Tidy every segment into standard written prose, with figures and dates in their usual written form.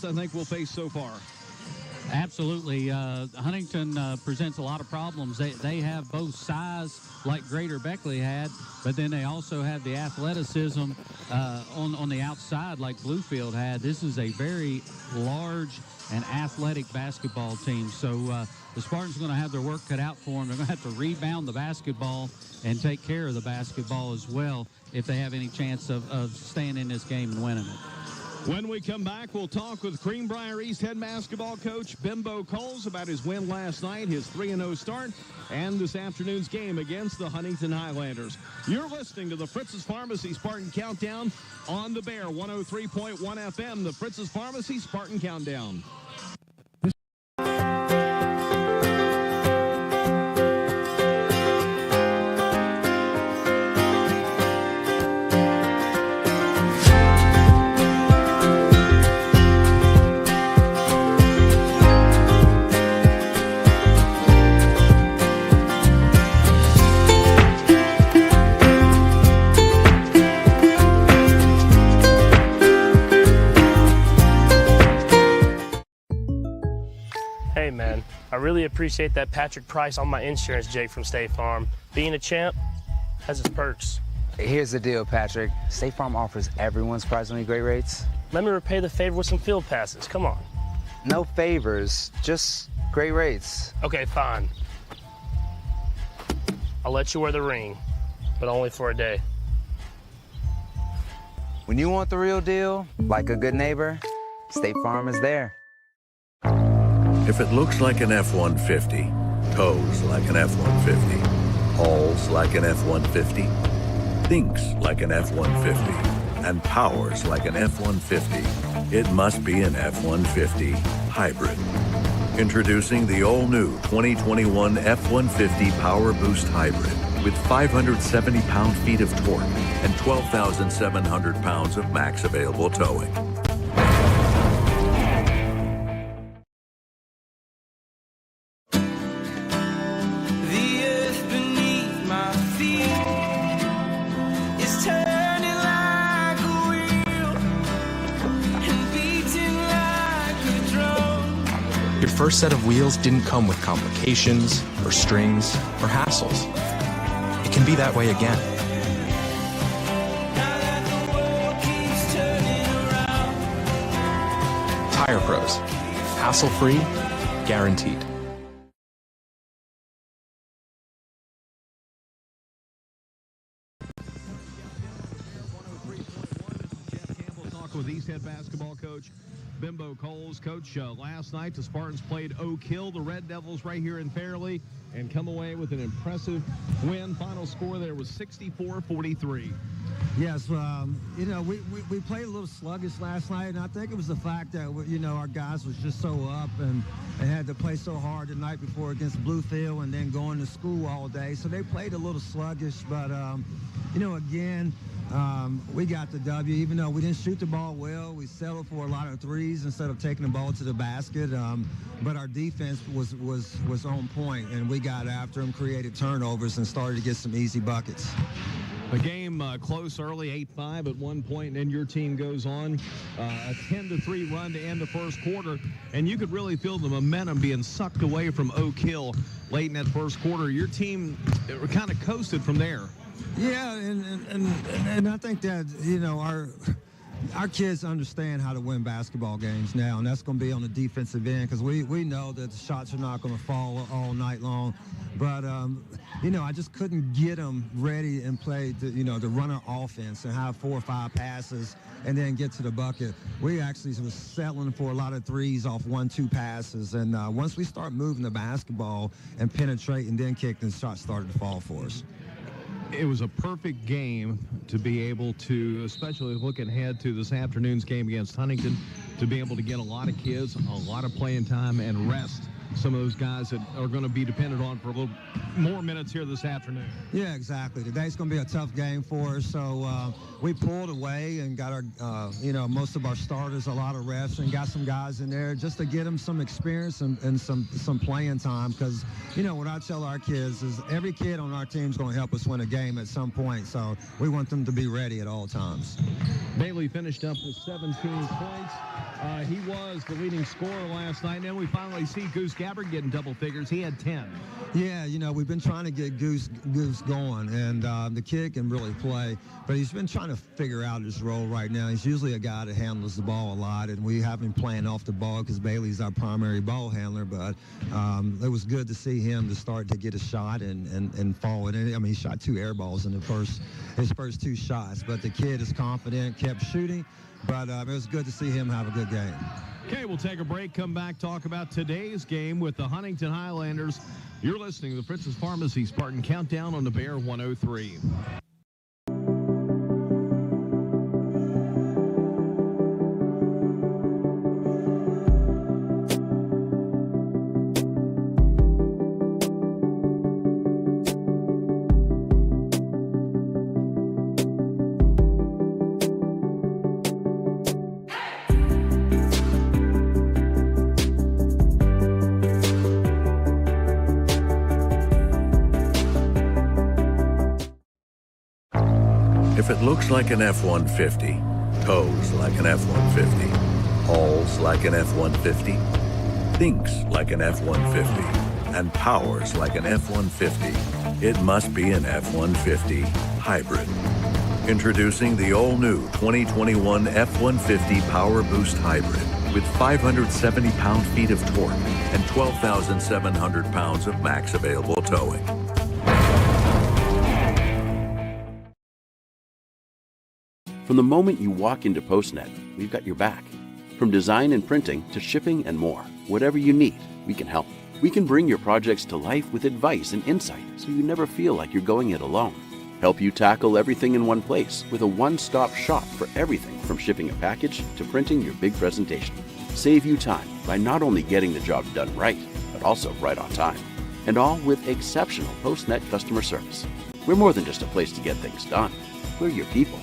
I think we'll face so far. Absolutely. Huntington presents a lot of problems. They have both size, like Greater Beckley had, but then they also have the athleticism on the outside, like Bluefield had. This is a very large and athletic basketball team. So the Spartans are going to have their work cut out for them. They're going to have to rebound the basketball and take care of the basketball as well if they have any chance of staying in this game and winning it. When we come back, we'll talk with Greenbrier East head basketball coach Bimbo Coles about his win last night, his 3-0 start, and this afternoon's game against the Huntington Highlanders. You're listening to the Fritz's Pharmacy Spartan Countdown on the Bear 103.1 FM, the Fritz's Pharmacy Spartan Countdown. Hey man, I really appreciate that Patrick price on my insurance, Jake from State Farm. Being a champ has its perks. Here's the deal, Patrick. State Farm offers everyone surprisingly great rates. Let me repay the favor with some field passes, come on. No favors, just great rates. Okay, fine. I'll let you wear the ring, but only for a day. When you want the real deal, like a good neighbor, State Farm is there. If it looks like an F-150, tows like an F-150, hauls like an F-150, thinks like an F-150, and powers like an F-150, it must be an F-150 hybrid. Introducing the all-new 2021 F-150 Power Boost Hybrid with 570 pound-feet of torque and 12,700 pounds of max available towing. Your first set of wheels didn't come with complications, or strings, or hassles. It can be that way again. Tire Pros. Hassle-free, guaranteed. With East head basketball coach Bimbo Coles. Coach, last night the Spartans played Oak Hill, the Red Devils right here in Fairleigh, and come away with an impressive win. Final score there was 64-43. Yes, you know, we played a little sluggish last night, and I think it was the fact that, you know, our guys was just so up and they had to play so hard the night before against Bluefield and then going to school all day. So they played a little sluggish, but, you know, again, we got the W. Even though we didn't shoot the ball well, we settled for a lot of threes instead of taking the ball to the basket. But our defense was on point, and we got after them, created turnovers, and started to get some easy buckets. The game close early, 8-5 at one point, and then your team goes on a 10-3 run to end the first quarter, and you could really feel the momentum being sucked away from Oak Hill late in that first quarter. Your team kind of coasted from there. Yeah, and I think that, you know, our kids understand how to win basketball games now, and that's going to be on the defensive end because we know that the shots are not going to fall all night long. But, you know, I just couldn't get them ready and play, the runner offense and have 4 or 5 passes and then get to the bucket. We actually was settling for a lot of threes off 1-2 passes. And once we start moving the basketball and penetrating, then kicking, the shots started to fall for us. It was a perfect game to be able to, especially looking ahead to this afternoon's game against Huntington, to be able to get a lot of kids, a lot of playing time and rest some of those guys that are going to be dependent on for a little more minutes here this afternoon. Yeah, exactly. Today's going to be a tough game for us. So we pulled away and got our, most of our starters a lot of reps and got some guys in there just to get them some experience and some playing time. Because, what I tell our kids is every kid on our team is going to help us win a game at some point. So we want them to be ready at all times. Bailey finished up with 17 points. He was the leading scorer last night. Then we finally see Goose Gabbard getting double figures. He had 10. Yeah, we've been trying to get Goose going, and the kid can really play, but he's been trying to figure out his role right now. He's usually a guy that handles the ball a lot, and we have him playing off the ball because Bailey's our primary ball handler, but it was good to see him to start to get a shot and fall. And he shot 2 air balls in his first 2 shots, but the kid is confident, kept shooting, but it was good to see him have a good game. Okay, we'll take a break, come back, talk about today's game with the Huntington Highlanders. You're listening to the Princess Pharmacy Spartan Countdown on the Bear 103. If it looks like an F-150, tows like an F-150, hauls like an F-150, thinks like an F-150, and powers like an F-150, it must be an F-150 hybrid. Introducing the all-new 2021 F-150 Power Boost Hybrid with 570 pound-feet of torque and 12,700 pounds of max available towing. From the moment you walk into PostNet, we've got your back. From design and printing to shipping and more, whatever you need, we can help. We can bring your projects to life with advice and insight so you never feel like you're going it alone. Help you tackle everything in one place with a one-stop shop for everything from shipping a package to printing your big presentation. Save you time by not only getting the job done right, but also right on time. And all with exceptional PostNet customer service. We're more than just a place to get things done. We're your people.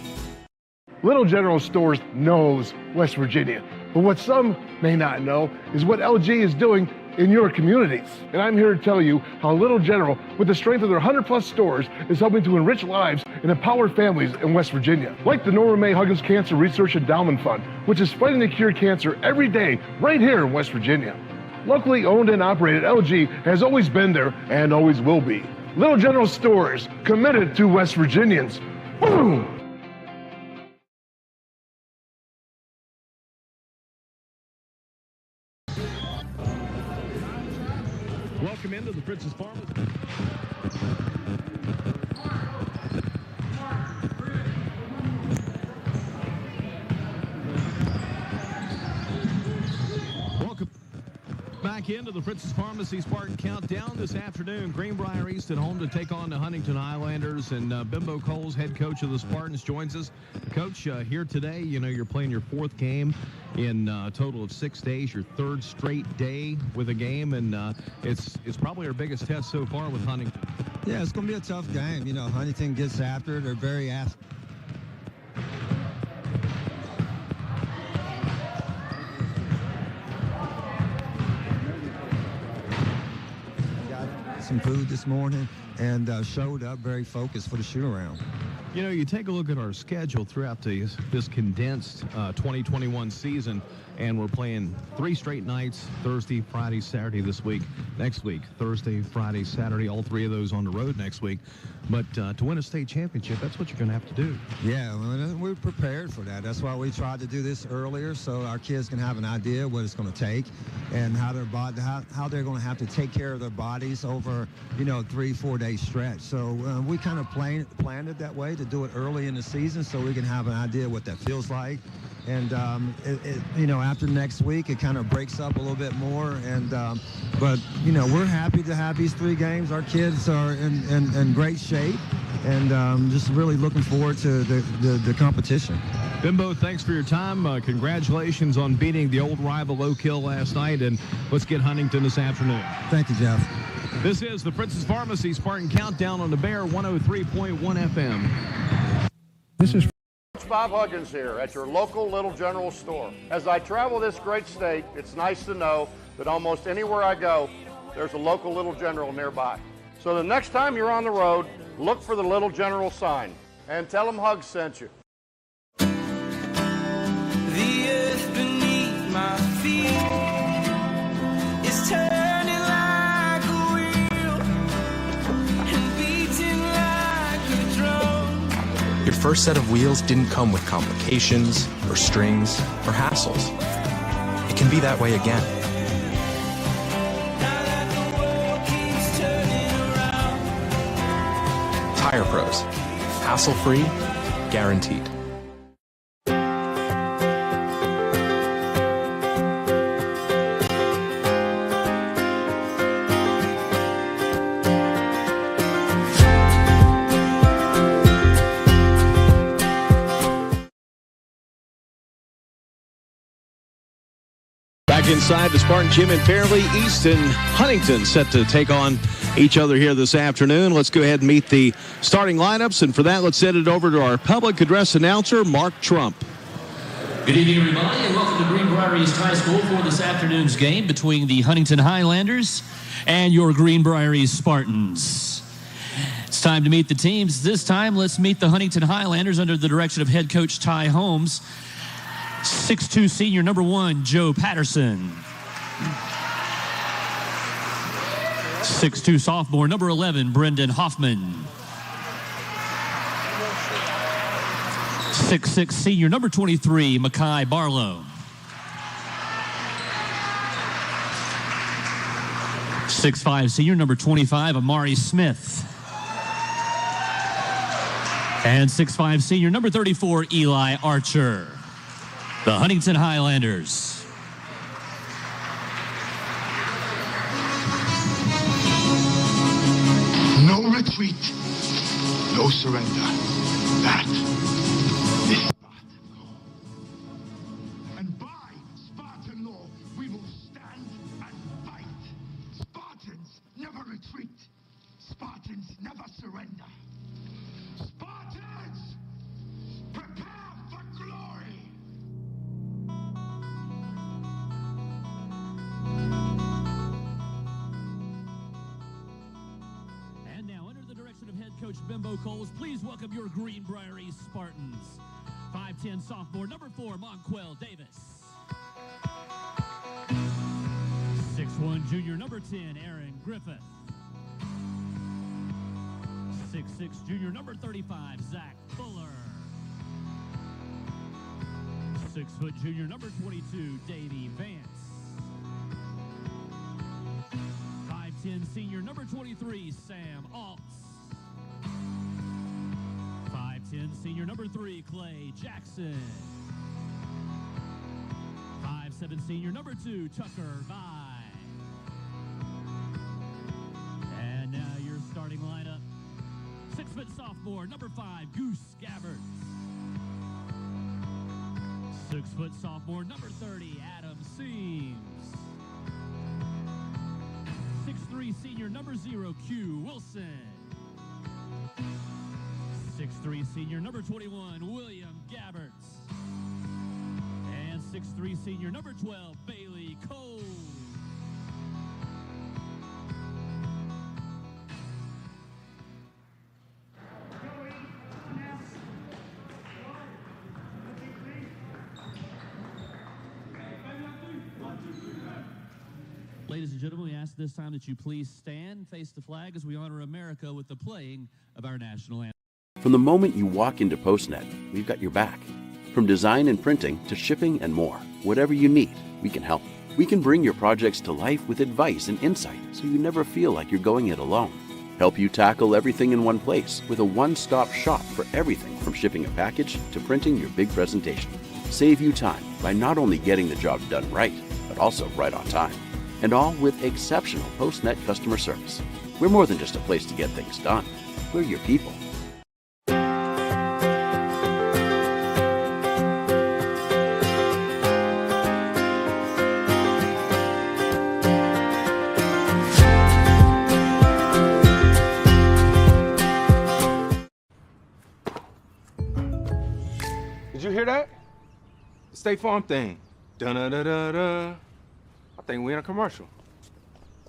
Little General Stores knows West Virginia, but what some may not know is what LG is doing in your communities. And I'm here to tell you how Little General, with the strength of their 100+ stores, is helping to enrich lives and empower families in West Virginia. Like the Norma May Huggins Cancer Research Endowment Fund, which is fighting to cure cancer every day right here in West Virginia. Locally owned and operated, LG has always been there and always will be. Little General Stores, committed to West Virginians. Boom! Welcome into the Princess Pharmacy. Welcome back into the Princess Pharmacy Spartan Countdown this afternoon. Greenbrier East at home to take on the Huntington Highlanders, and Bimbo Coles, head coach of the Spartans, joins us. Coach, here today, you're playing your 4th game in a total of 6 days, your 3rd straight day with a game, and it's probably our biggest test so far with Huntington. Yeah, it's going to be a tough game. Huntington gets after it. They're very some food this morning and showed up very focused for the shoot-around. You take a look at our schedule throughout this condensed 2021 season, and we're playing 3 straight nights, Thursday, Friday, Saturday this week. Next week, Thursday, Friday, Saturday, all 3 of those on the road next week. But to win a state championship, that's what you're going to have to do. Yeah, we're prepared for that. That's why we tried to do this earlier, so our kids can have an idea what it's going to take and how they're going to have to take care of their bodies over, 3-4 day stretch. So we kind of planned it that way to do it early in the season so we can have an idea what that feels like. And after next week, it kind of breaks up a little bit more. And but we're happy to have these 3 games. Our kids are in great shape, and just really looking forward to the competition. Bimbo, thanks for your time. Congratulations on beating the old rival Oak Hill last night, and let's get Huntington this afternoon. Thank you, Jeff. This is the Princess Pharmacy Spartan Countdown on the Bear 103.1 FM. This is Bob Huggins here at your local Little General store. As I travel this great state, it's nice to know that almost anywhere I go, there's a local Little General nearby. So the next time you're on the road, look for the Little General sign and tell them Hugs sent you. The earth beneath my feet is turning like a wheel and beating like a drum. Your first set of wheels didn't come with complications, or strings, or hassles. It can be that way again. Now that the world keeps turning around. Tire Pros. Hassle-free, guaranteed. Back inside the Spartan Gym in Fairleigh, East and Huntington set to take on each other here this afternoon. Let's go ahead and meet the starting lineups, and for that, let's send it over to our public address announcer, Mark Trump. Good evening, everybody, and welcome to Greenbrier East High School for this afternoon's game between the Huntington Highlanders and your Greenbrier East Spartans. It's time to meet the teams. This time, let's meet the Huntington Highlanders under the direction of head coach Ty Holmes. 6'2" senior, number 1, Joe Patterson. 6'2" sophomore, number 11, Brendan Hoffman. 6'6" senior, number 23, Makai Barlow. 6'5" senior, number 25, Amari Smith. And 6'5" senior, number 34, Eli Archer. The Huntington Highlanders. No retreat, no surrender. That is Spartan law. And by Spartan law, we will stand and fight. Spartans never retreat. Spartans never surrender. Spartans, prepare for glory. And now, under the direction of head coach Bimbo Coles, please welcome your Greenbrier East Spartans. 5'10" sophomore, number 4, Monquel Davis. 6'1" junior, number 10, Aaron Griffith. 6'6" junior, number 35, Zach Fuller. 6' junior, number 22, Davey Vance. 5'10" senior, number 23, Sam Altz. 5'10" senior, number 3, Clay Jackson. 5'7" senior, number 2, Tucker Vi. And now your starting lineup. 6' sophomore, number 5, Goose Gabbard. 6' sophomore, number 30, Adam Seams. 6'3" senior, number 0, Q Wilson. 6'3" senior, number 21, William Gabberts. And 6'3" senior, number 12, Bailey Cole. Ladies and gentlemen, we ask this time that you please stand, face the flag as we honor America with the playing of our national anthem. From the moment you walk into PostNet, we've got your back. From design and printing to shipping and more, whatever you need, we can help. We can bring your projects to life with advice and insight so you never feel like you're going it alone. Help you tackle everything in one place with a one-stop shop for everything from shipping a package to printing your big presentation. Save you time by not only getting the job done right, but also right on time. And all with exceptional PostNet customer service. We're more than just a place to get things done. We're your people. State Farm thing. Da-da-da-da-da. I think we're in a commercial.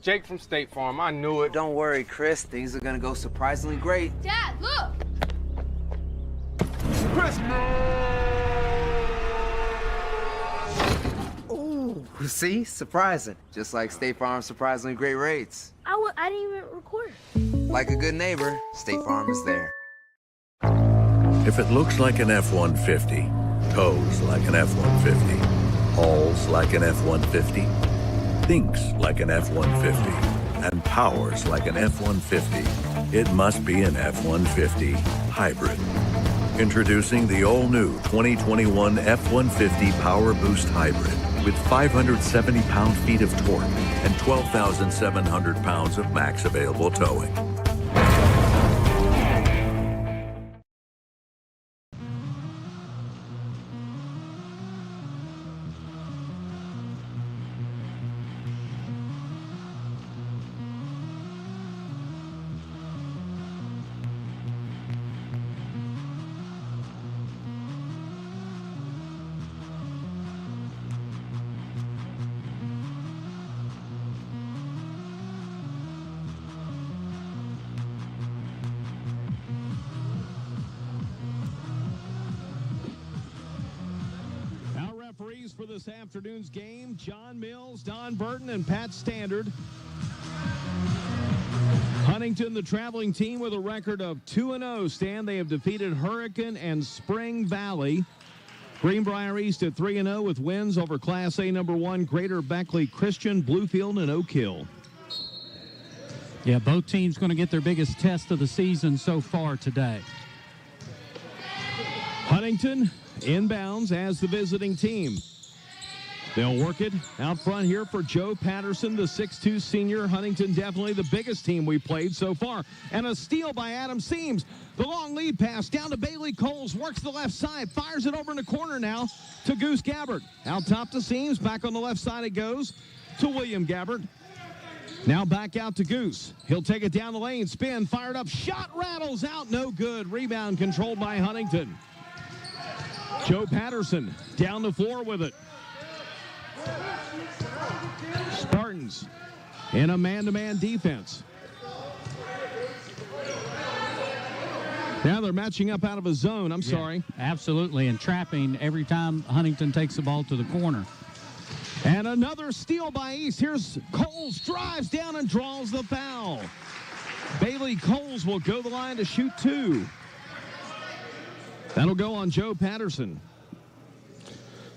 Jake from State Farm, I knew it. Don't worry, Chris. Things are gonna go surprisingly great. Dad, look! Chris! Ooh, see? Surprising. Just like State Farm's surprisingly great rates. I didn't even record. Like a good neighbor, State Farm is there. If it looks like an F-150, tows like an F-150, hauls like an F-150, thinks like an F-150, and powers like an F-150, it must be an F-150 hybrid. Introducing the all-new 2021 F-150 Power Boost Hybrid with 570 pound-feet of torque and 12,700 pounds of max available towing. Referees for this afternoon's game, John Mills, Don Burton, and Pat Standard. Huntington, the traveling team, with a record of 2-0. Stan, they have defeated Hurricane and Spring Valley. Greenbrier East at 3-0 with wins over Class A number 1 Greater Beckley Christian, Bluefield, and Oak Hill. Yeah, both teams going to get their biggest test of the season so far today. Huntington inbounds as the visiting team. They'll work it out front here for Joe Patterson, the 6'2 senior. Huntington definitely the biggest team we played so far. And a steal by Adam Seams. The long lead pass down to Bailey Coles. Works the left side. Fires it over in the corner now to Goose Gabbard. Out top to Seams. Back on the left side it goes to William Gabbard. Now back out to Goose. He'll take it down the lane. Spin. Fired up. Shot rattles out. No good. Rebound controlled by Huntington. Joe Patterson down the floor with it. Spartans in a man-to-man defense. Now they're matching up out of a zone. I'm sorry. Absolutely, and trapping every time Huntington takes the ball to the corner. And another steal by East. Here's Coles, drives down and draws the foul. Bailey Coles will go the line to shoot 2. That'll go on Joe Patterson.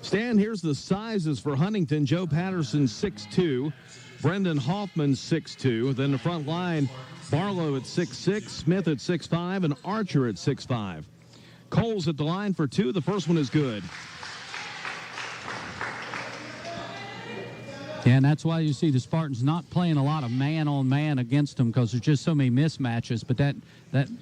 Stan, here's the sizes for Huntington. Joe Patterson, 6'2". Brendan Hoffman, 6'2". Then the front line, Barlow at 6'6", Smith at 6'5", and Archer at 6'5". Coles at the line for 2. The first one is good. Yeah, and that's why you see the Spartans not playing a lot of man-on-man against them, because there's just so many mismatches. But that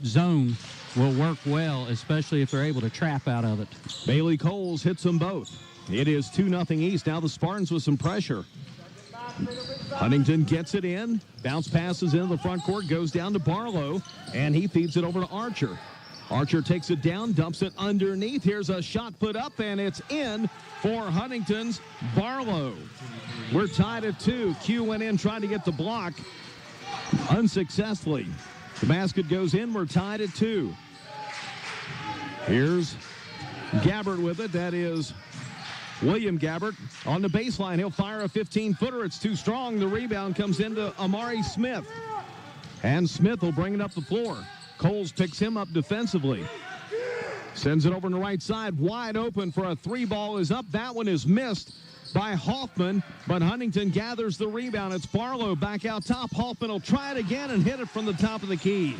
zone will work well, especially if they're able to trap out of it. Bailey Coles hits them both. It is 2-0 East. Now the Spartans with some pressure. Huntington gets it in. Bounce passes into the front court, goes down to Barlow, and he feeds it over to Archer. Archer takes it down, dumps it underneath. Here's a shot put up, and it's in for Huntington's Barlow. We're tied at 2. Q went in, trying to get the block unsuccessfully. The basket goes in. We're tied at 2. Here's Gabbard with it. That is William Gabbard on the baseline. He'll fire a 15-footer. It's too strong. The rebound comes into Amari Smith. And Smith will bring it up the floor. Coles picks him up defensively. Sends it over on the right side. Wide open for a 3 ball is up. That one is missed by Hoffman, but Huntington gathers the rebound. It's Barlow back out top. Hoffman will try it again and hit it from the top of the key.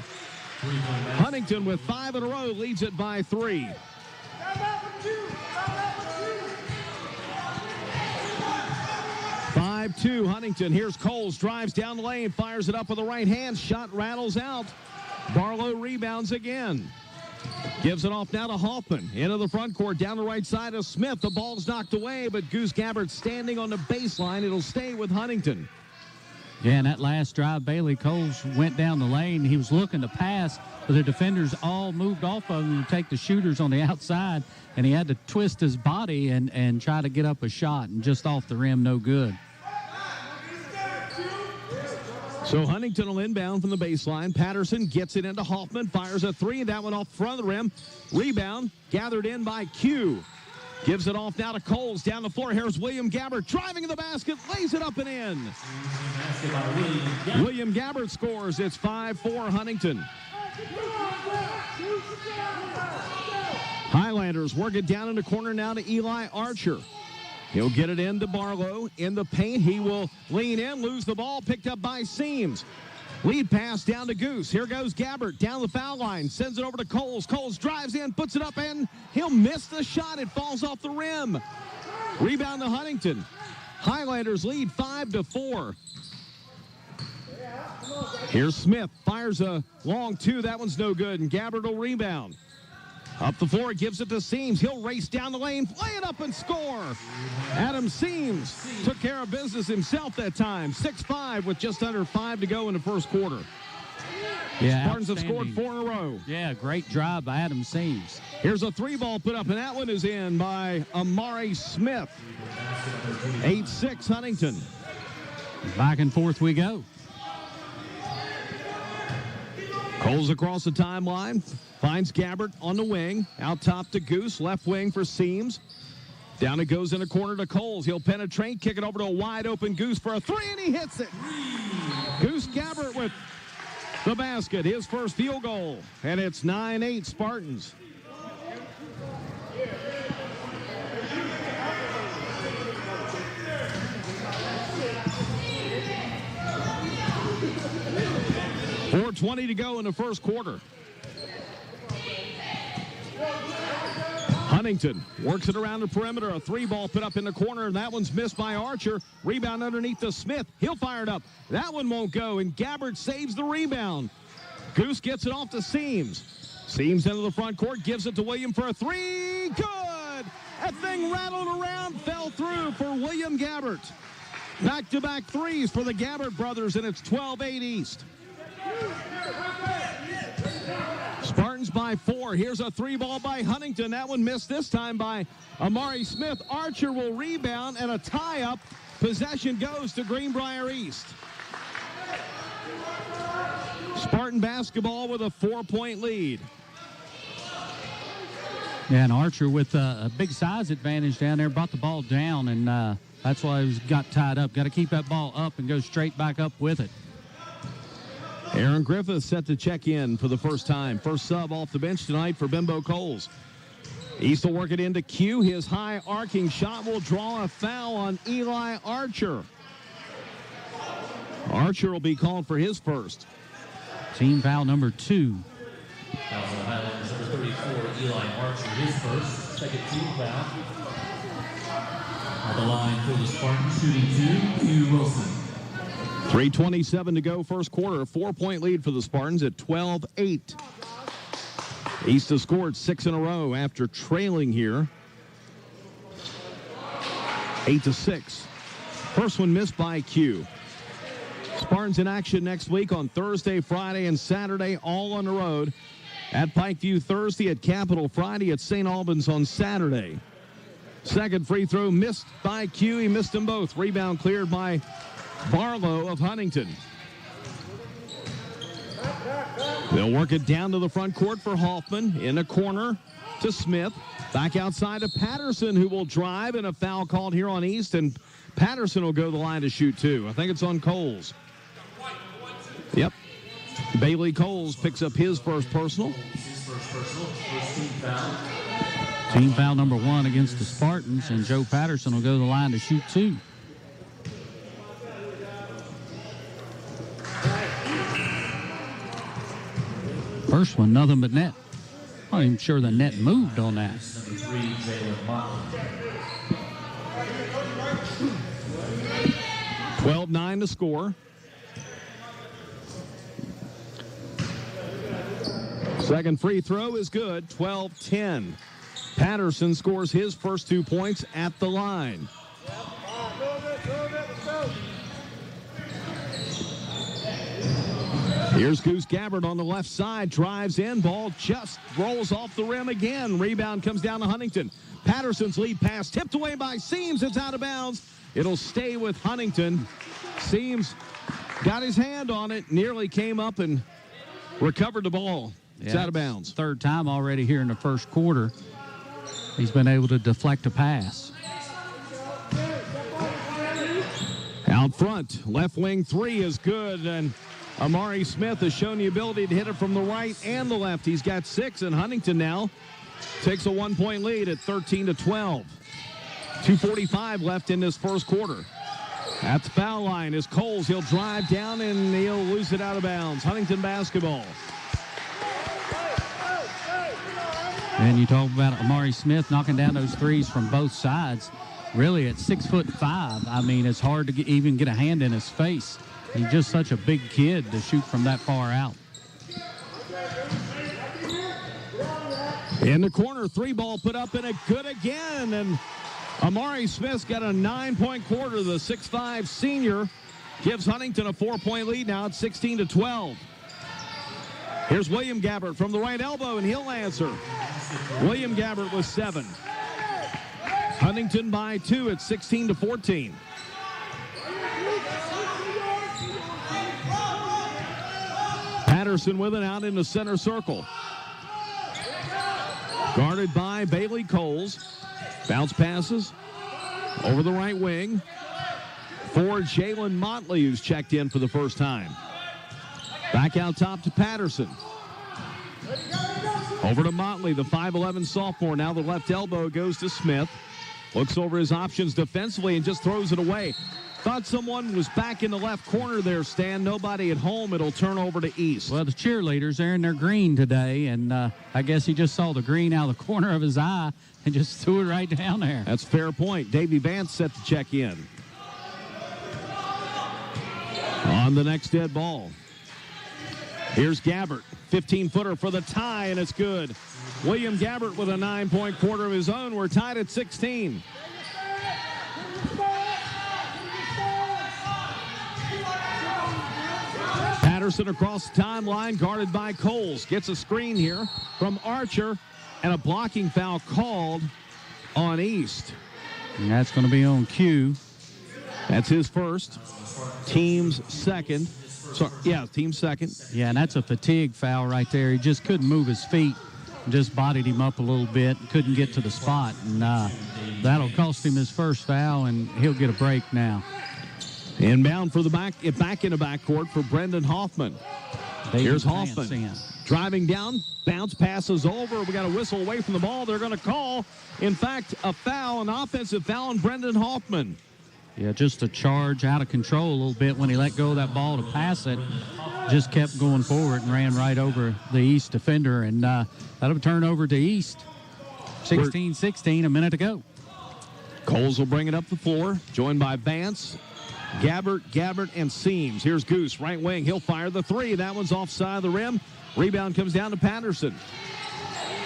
Huntington with 5 in a row leads it by 3. 5-2 Huntington. Here's Coles, drives down the lane, fires it up with the right hand. Shot rattles out. Barlow rebounds again. Gives it off now to Hoffman. Into the front court, down the right side of Smith. The ball's knocked away, but Goose Gabbard standing on the baseline. It'll stay with Huntington. Yeah, and that last drive, Bailey Coles went down the lane. He was looking to pass, but the defenders all moved off of him to take the shooters on the outside, and he had to twist his body and try to get up a shot, and just off the rim, no good. So Huntington will inbound from the baseline. Patterson gets it into Hoffman, fires a three, and that one off front of the rim. Rebound gathered in by Q. Gives it off now to Coles. Down the floor, here's William Gabbert driving in the basket, lays it up and in. William Gabbert scores. It's 5-4 Huntington. Highlanders work it down in the corner now to Eli Archer. He'll get it into Barlow in the paint. He will lean in, lose the ball, picked up by Seams. Lead pass down to Goose. Here goes Gabbert down the foul line. Sends it over to Coles. Coles drives in, puts it up, and he'll miss the shot. It falls off the rim. Rebound to Huntington. Highlanders lead 5-4. Here's Smith. Fires a long two. That one's no good, and Gabbert will rebound. Up the floor, gives it to Seams. He'll race down the lane, lay it up and score. Adam Seams took care of business himself that time. 6-5 with just under 5 to go in the first quarter. Yeah, Spartans have scored 4 in a row. Yeah, great drive by Adam Seams. Here's a three ball put up, and that one is in by Amari Smith. 8-6 Huntington. Back and forth we go. Coles across the timeline. Finds Gabbert on the wing. Out top to Goose. Left wing for Seams. Down it goes in the corner to Coles. He'll penetrate. Kick it over to a wide open Goose for a three, and he hits it. Goose Gabbert with the basket. His first field goal. And it's 9-8 Spartans. .420 to go in the first quarter. Huntington works it around the perimeter. A three ball put up in the corner, and that one's missed by Archer. Rebound underneath to Smith. He'll fire it up. That one won't go, and Gabbert saves the rebound. Goose gets it off to Seams. Seams into the front court, gives it to William for a three. Good! That thing rattled around, fell through for William Gabbert. Back-to-back threes for the Gabbert brothers, and it's 12-8 East. Spartans by 4. Here's a three ball by Huntington. That one missed this time by Amari Smith. Archer will rebound, and a tie-up. Possession goes to Greenbrier East. Spartan basketball with a 4-point lead. Yeah, and Archer with a big size advantage down there brought the ball down, and that's why he got tied up. Got to keep that ball up and go straight back up with it. Aaron Griffith set to check in for the first time. First sub off the bench tonight for Bimbo Coles. East will work it into Q. His high arcing shot will draw a foul on Eli Archer. Archer will be called for his first. Team foul number 2. Foul on the Highlanders, number 34, Eli Archer, his first. Second team foul. On the line for the Spartans, shooting 2, Q Wilson. 3:27 to go first quarter. A 4-point lead for the Spartans at 12-8. East has scored 6 in a row after trailing here. 8-6. First one missed by Q. Spartans in action next week on Thursday, Friday, and Saturday, all on the road. At Pikeview Thursday, at Capitol Friday, at St. Albans on Saturday. Second free throw missed by Q. He missed them both. Rebound cleared by Barlow of Huntington. They'll work it down to the front court for Hoffman. In the corner to Smith. Back outside to Patterson, who will drive, and a foul called here on East. And Patterson will go to the line to shoot 2. I think it's on Coles. Yep. Bailey Coles picks up his first personal. Team foul number 1 against the Spartans, and Joe Patterson will go to the line to shoot 2. First one, nothing but net. I'm not even sure the net moved on that. 12-9 to score. Second free throw is good. 12-10. Patterson scores his first 2 points at the line. Here's Goose Gabbard on the left side, drives in, ball just rolls off the rim again. Rebound comes down to Huntington. Patterson's lead pass tipped away by Seams. It's out of bounds. It'll stay with Huntington. Seams got his hand on it, nearly came up and recovered the ball. It's out of bounds. Third time already here in the first quarter. He's been able to deflect a pass. Out front, left wing three is good, and Amari Smith has shown the ability to hit it from the right and the left. He's got 6, and Huntington now takes a 1-point lead at 13-12. 2:45 left in this first quarter. At the foul line is Coles. He'll drive down, and he'll lose it out of bounds. Huntington basketball. And you talk about Amari Smith knocking down those threes from both sides. Really, at 6'5", I mean, it's hard to even get a hand in his face. He's just such a big kid to shoot from that far out. In the corner, 3 ball put up and a good again. And Amari Smith's got a 9-point quarter. The 6'5" senior gives Huntington a 4-point lead now at 16-12. Here's William Gabbert from the right elbow, and he'll answer. William Gabbert with 7. Huntington by 2 at 16-14. Patterson with it out in the center circle. Guarded by Bailey Coles. Bounce passes over the right wing for Jalen Motley, who's checked in for the first time. Back out top to Patterson. Over to Motley, the 5'11" sophomore. Now the left elbow goes to Smith. Looks over his options defensively and just throws it away. Thought someone was back in the left corner there, Stan. Nobody at home. It'll turn over to East. Well, the cheerleaders, they're in their green today, and I guess he just saw the green out of the corner of his eye and just threw it right down there. That's a fair point. Davey Vance set to check in. On the next dead ball. Here's Gabbert. 15-footer for the tie, and it's good. William Gabbert with a 9-point quarter of his own. We're tied at 16. Patterson across the timeline, guarded by Coles. Gets a screen here from Archer, and a blocking foul called on East. And that's going to be on Q. That's his first. Team's second. Team's second. Yeah, and that's a fatigue foul right there. He just couldn't move his feet. Just bodied him up a little bit. Couldn't get to the spot. And that'll cost him his first foul, and he'll get a break now. Inbound for the back in the backcourt for Brendan Hoffman. Here's Hoffman. Driving down, bounce passes over. We got a whistle away from the ball. They're going to call, in fact, a foul, an offensive foul on Brendan Hoffman. Yeah, just a charge out of control a little bit when he let go of that ball to pass it. Just kept going forward and ran right over the East defender, and that'll turn over to East. 16-16, a minute to go. Coles will bring it up the floor, joined by Vance, Gabbert, and Seams. Here's Goose, right wing. He'll fire the 3. That one's offside of the rim. Rebound comes down to Patterson.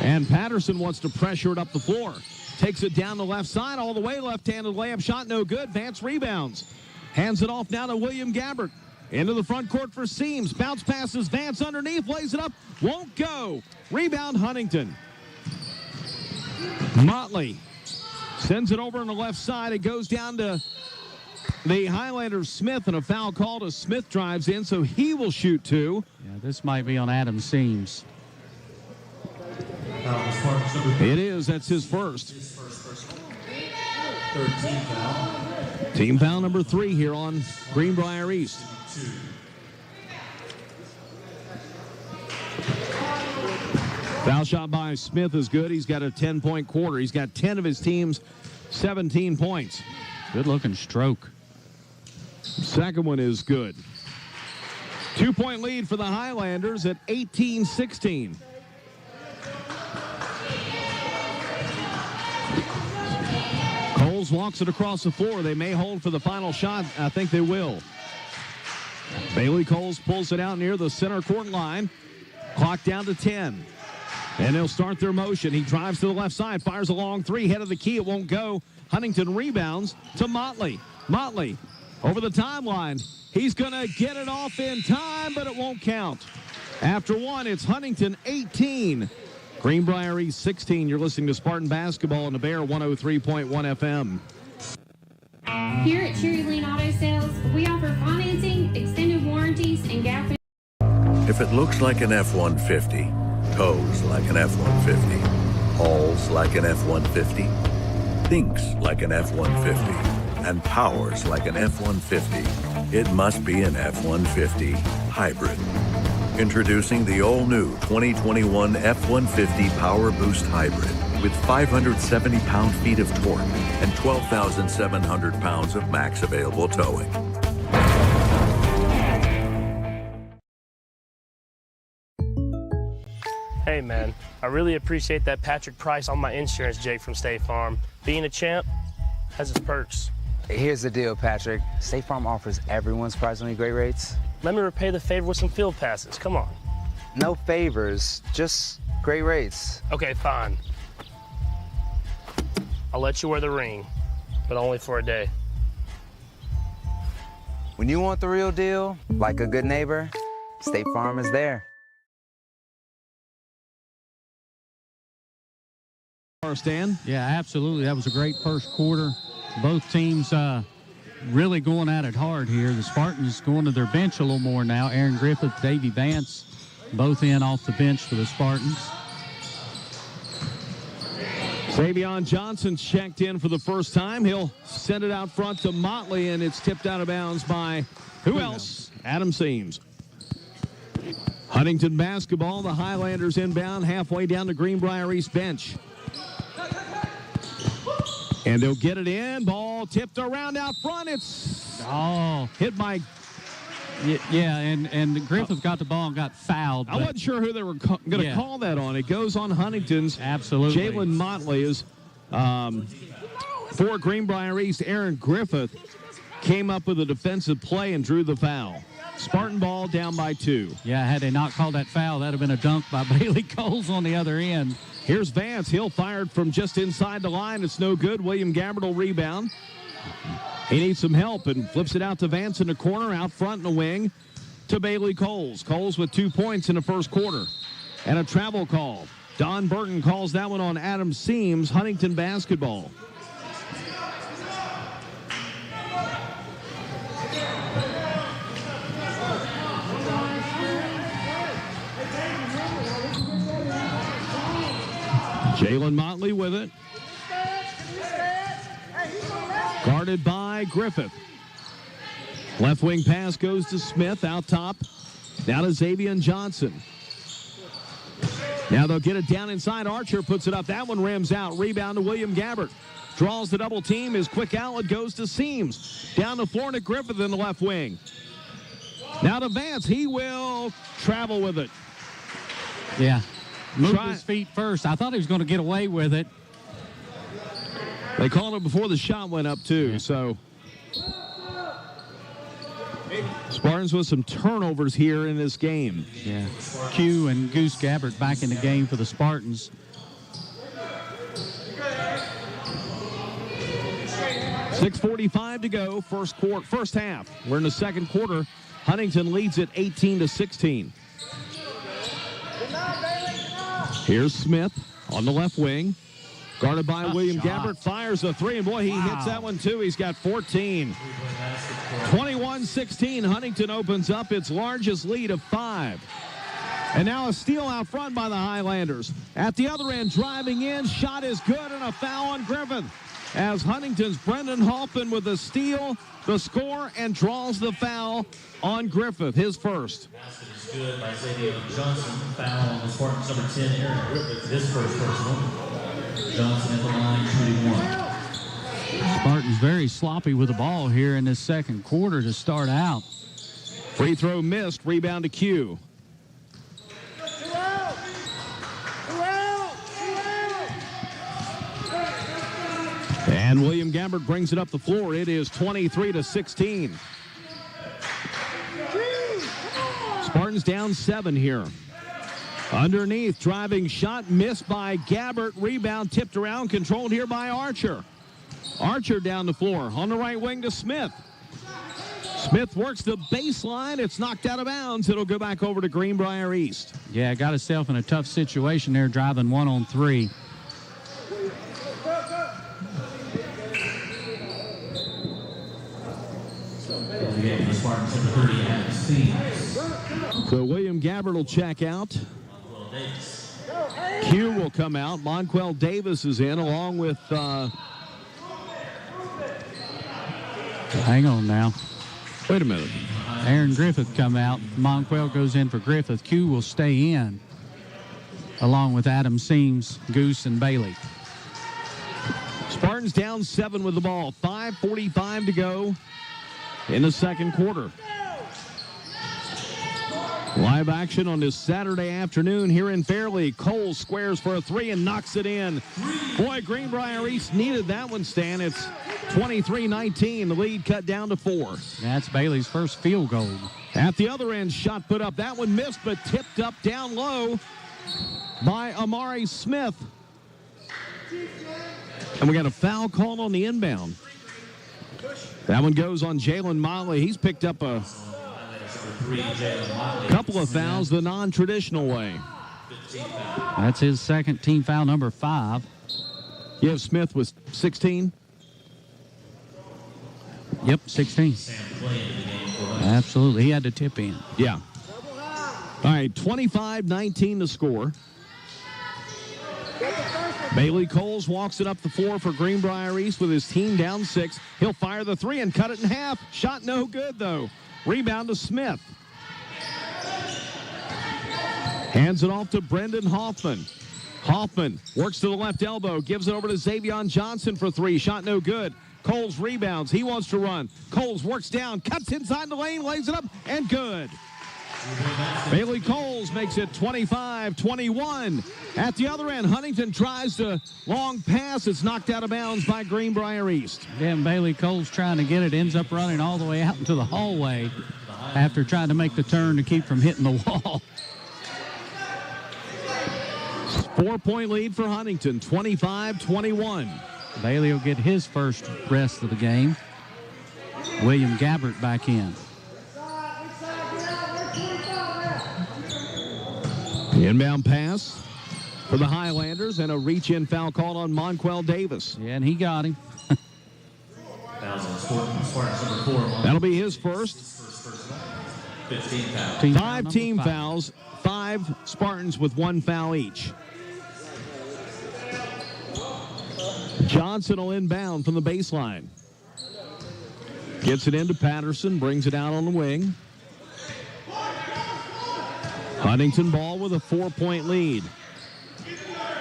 And Patterson wants to pressure it up the floor. Takes it down the left side, all the way left-handed layup shot, no good. Vance rebounds. Hands it off now to William Gabbert. Into the front court for Seams. Bounce passes Vance underneath, lays it up, won't go. Rebound Huntington. Motley sends it over on the left side. It goes down to the Highlanders Smith, and a foul called as Smith drives in, so he will shoot 2. Yeah, this might be on Adam Seams. It is. That's his first. Team foul number 3 here on Greenbrier East. Foul shot by Smith is good. He's got a 10-point quarter. He's got 10 of his team's 17 points. Good-looking stroke. Second one is good. 2-point lead for the Highlanders at 18-16. Coles walks it across the floor. They may hold for the final shot. I think they will. Bailey Coles pulls it out near the center court line. Clock down to 10. And they'll start their motion. He drives to the left side, fires a long 3, head of the key. It won't go. Huntington rebounds to Motley. Motley over the timeline. He's going to get it off in time, but it won't count. After one, it's Huntington 18, Greenbrier East 16. You're listening to Spartan Basketball on the Bear 103.1 FM. Here at Cherry Lane Auto Sales, we offer financing, extended warranties, and gap. If it looks like an F-150, tows like an F-150, hauls like an F-150, thinks like an F-150, and powers like an F-150, it must be an F-150 hybrid. Introducing the all-new 2021 F-150 Power Boost Hybrid with 570 pound-feet of torque and 12,700 pounds of max available towing. Hey man, I really appreciate that Patrick price on my insurance, Jake from State Farm. Being a champ has its perks. Here's the deal, Patrick. State Farm offers everyone surprisingly great rates. Let me repay the favor with some field passes. Come on. No favors, just great rates. Okay, fine. I'll let you wear the ring, but only for a day. When you want the real deal, like a good neighbor, State Farm is there. Stan? Yeah, absolutely. That was a great first quarter. Both teams really going at it hard here. The Spartans going to their bench a little more now. Aaron Griffith, Davey Vance, both in off the bench for the Spartans. Savion Johnson's checked in for the first time. He'll send it out front to Motley, and it's tipped out of bounds by who else? Adam Seams. Huntington basketball, the Highlanders inbound halfway down the Greenbrier East bench. And they'll get it in. Ball tipped around out front. It's hit by. Yeah, and Griffith got the ball and got fouled. I wasn't sure who they were going to call that on. It goes on Huntington's. Absolutely. Jalen Motley is for Greenbrier East. Aaron Griffith came up with a defensive play and drew the foul. Spartan ball down by 2. Yeah, had they not called that foul, that would have been a dunk by Bailey Coles on the other end. Here's Vance. He'll fire it from just inside the line. It's no good. William Gabbard will rebound. He needs some help and flips it out to Vance in the corner, out front in the wing to Bailey Coles. Coles with 2 points in the first quarter. And a travel call. Don Burton calls that one on Adam Seams, Huntington basketball. Jalen Motley with it. Guarded by Griffith. Left wing pass goes to Smith out top. Now to Xavier Johnson. Now they'll get it down inside. Archer puts it up. That one rims out. Rebound to William Gabbard. Draws the double team. His quick outlet goes to Seams. Down the floor to Griffith in the left wing. Now to Vance. He will travel with it. Yeah. Moved his feet first. I thought he was going to get away with it. They called it before the shot went up, too. So Spartans with some turnovers here in this game. Yeah. Q and Goose Gabbard back in the game for the Spartans. .6:45 to go, first half. We're in the second quarter. Huntington leads it 18-16. Here's Smith on the left wing. Guarded by William Gabbard. Fires a three, and boy, he hits that one too. He's got 14. 21-16. Huntington opens up its largest lead of 5. And now a steal out front by the Highlanders. At the other end, driving in. Shot is good, and a foul on Griffith. As Huntington's Brendan Hoffman with a steal, the score, and draws the foul on Griffith, his first. Good by Xavier Johnson. Foul on the Spartans, number 10, Aaron Griffith. His first personal. Johnson at the line, shooting 1. Spartans very sloppy with the ball here in this second quarter to start out. Free throw missed. Rebound to Q. And William Gabbard brings it up the floor. It is 23-16. Spartans down 7 here. Underneath, driving shot missed by Gabbard. Rebound tipped around, controlled here by Archer. Archer down the floor on the right wing to Smith. Smith works the baseline. It's knocked out of bounds. It'll go back over to Greenbrier East. Yeah, got himself in a tough situation there, driving 1-on-3. So William Gabbard will check out. Q will come out. Monquel Davis is in along with... Hang on now. Wait a minute. Aaron Griffith come out. Monquel goes in for Griffith. Q will stay in along with Adam Seams, Goose, and Bailey. Spartans down 7 with the ball. 5:45 to go in the second quarter. Live action on this Saturday afternoon here in Fairleigh. Cole squares for a 3 and knocks it in. Boy, Greenbrier East needed that one, Stan. It's 23-19. The lead cut down to 4. That's Bailey's first field goal. At the other end, shot put up. That one missed, but tipped up down low by Amari Smith. And we got a foul call on the inbound. That one goes on Jalen Motley. He's picked up a couple of fouls the non-traditional way. That's his second team foul, number 5. Yeah, Smith was 16. Yep, 16. Absolutely. He had to tip in. Yeah. All right, 25-19 to score. Bailey Coles walks it up the floor for Greenbrier East with his team down 6. He'll fire the 3 and cut it in half. Shot no good, though. Rebound to Smith. Hands it off to Brendan Hoffman. Hoffman works to the left elbow, gives it over to Xavion Johnson for 3. Shot no good. Coles rebounds. He wants to run. Coles works down, cuts inside the lane, lays it up, and good. Bailey Coles makes it 25-21. At the other end, Huntington tries the long pass. It's knocked out of bounds by Greenbrier East. Again, Bailey Coles trying to get it, ends up running all the way out into the hallway after trying to make the turn to keep from hitting the wall. 4-point lead for Huntington, 25-21. Bailey will get his first rest of the game. William Gabbert back in. Inbound pass for the Highlanders and a reach-in foul called on Monquel Davis. Yeah, and he got him. That'll be his first. 5 team fouls, 5 Spartans with 1 foul each. Johnson will inbound from the baseline. Gets it into Patterson, brings it out on the wing. Huntington ball with a 4-point lead.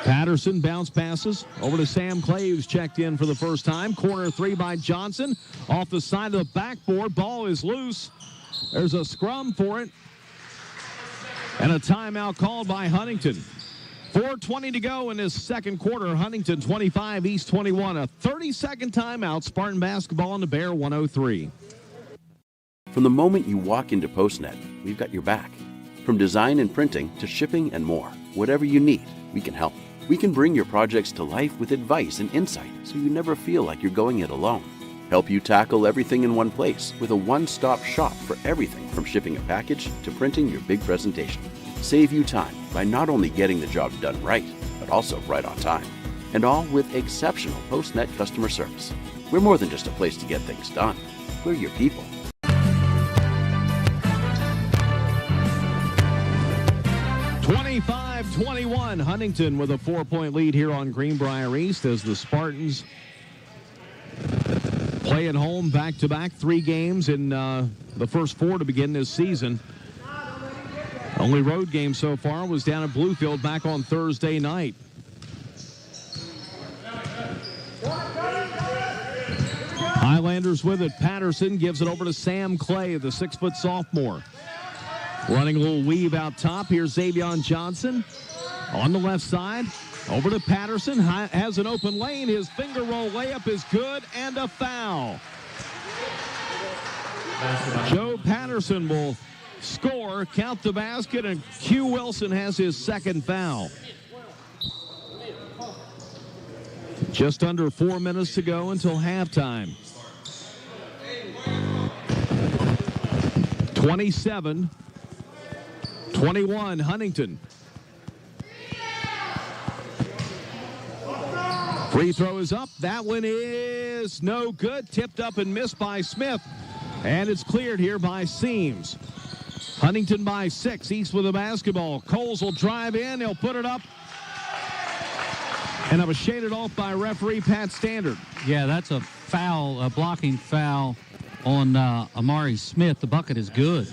Patterson bounce passes over to Sam Clay, who's checked in for the first time. Corner 3 by Johnson. Off the side of the backboard. Ball is loose. There's a scrum for it. And a timeout called by Huntington. 4:20 to go in this second quarter. Huntington 25, East 21. A 30-second timeout. Spartan basketball on the Bear 103. From the moment you walk into PostNet, we've got your back. From design and printing to shipping and more, whatever you need, we can help. We can bring your projects to life with advice and insight so you never feel like you're going it alone. Help you tackle everything in one place with a one-stop shop for everything from shipping a package to printing your big presentation. Save you time by not only getting the job done right, but also right on time. And all with exceptional PostNet customer service. We're more than just a place to get things done. We're your people. 25-21, Huntington with a 4-point lead here on Greenbrier East as the Spartans play at home back-to-back 3 games in the first 4 to begin this season. Only road game so far was down at Bluefield back on Thursday night. Highlanders with it. Patterson gives it over to Sam Clay, the 6-foot sophomore. Running a little weave out top. Here's Xavion Johnson on the left side. Over to Patterson. Has an open lane. His finger roll layup is good and a foul. Joe Patterson will score, count the basket, and Q Wilson has his second foul. Just under 4 minutes to go until halftime. 27-21, Huntington. Free throw is up. That one is no good. Tipped up and missed by Smith. And it's cleared here by Seams. Huntington by 6. East with the basketball. Coles will drive in. He'll put it up. And it was shaded off by referee Pat Standard. Yeah, that's a foul, a blocking foul on Amari Smith. The bucket is good.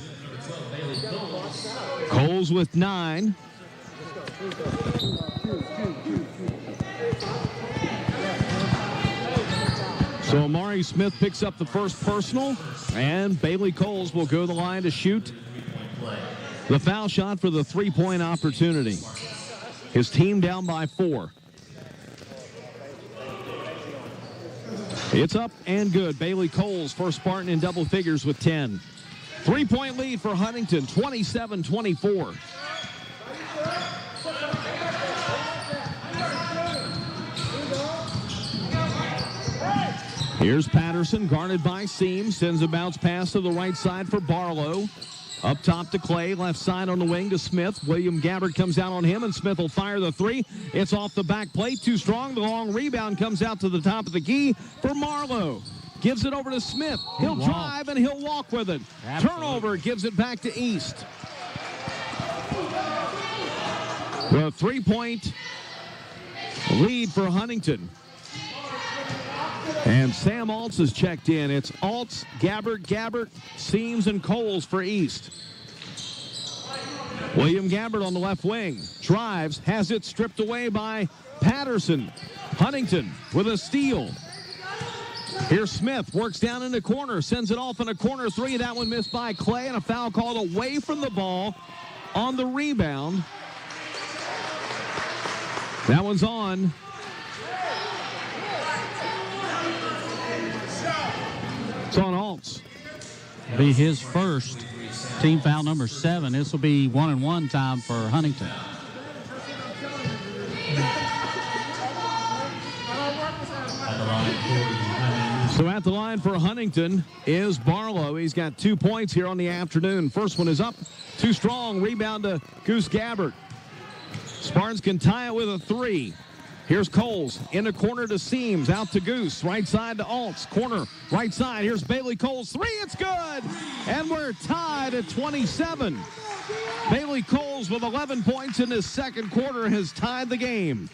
Coles with 9. So Amari Smith picks up the first personal, and Bailey Coles will go to the line to shoot the foul shot for the three-point opportunity. His team down by 4. It's up and good. Bailey Coles, first Spartan in double figures with 10. Three-point lead for Huntington, 27-24. Here's Patterson, guarded by Seams, sends a bounce pass to the right side for Barlow. Up top to Clay, left side on the wing to Smith. William Gabbard comes out on him, and Smith will fire the three. It's off the back plate, too strong. The long rebound comes out to the top of the key for Marlowe. Gives it over to Smith. He'll drive, and he'll walk with it. Absolutely. Turnover gives it back to East. The three-point lead for Huntington. And Sam Altz is checked in. It's Altz, Gabbard, Seams, and Coles for East. William Gabbard on the left wing. Drives, has it stripped away by Patterson. Huntington with a steal. Here's Smith, works down in the corner, sends it off in a corner three. That one missed by Clay, and a foul called away from the ball on the rebound. That one's on. It's on Altz. Be his first team foul number 7. This will be 1-and-1 time for Huntington. So at the line for Huntington is Barlow. He's got 2 points here on the afternoon. First one is up. Too strong. Rebound to Goose Gabbard. Spartans can tie it with a 3. Here's Coles in the corner to Seams, out to Goose, right side to Altz, corner, right side. Here's Bailey Coles, 3, it's good! And we're tied at 27. Bailey Coles with 11 points in his second quarter has tied the game.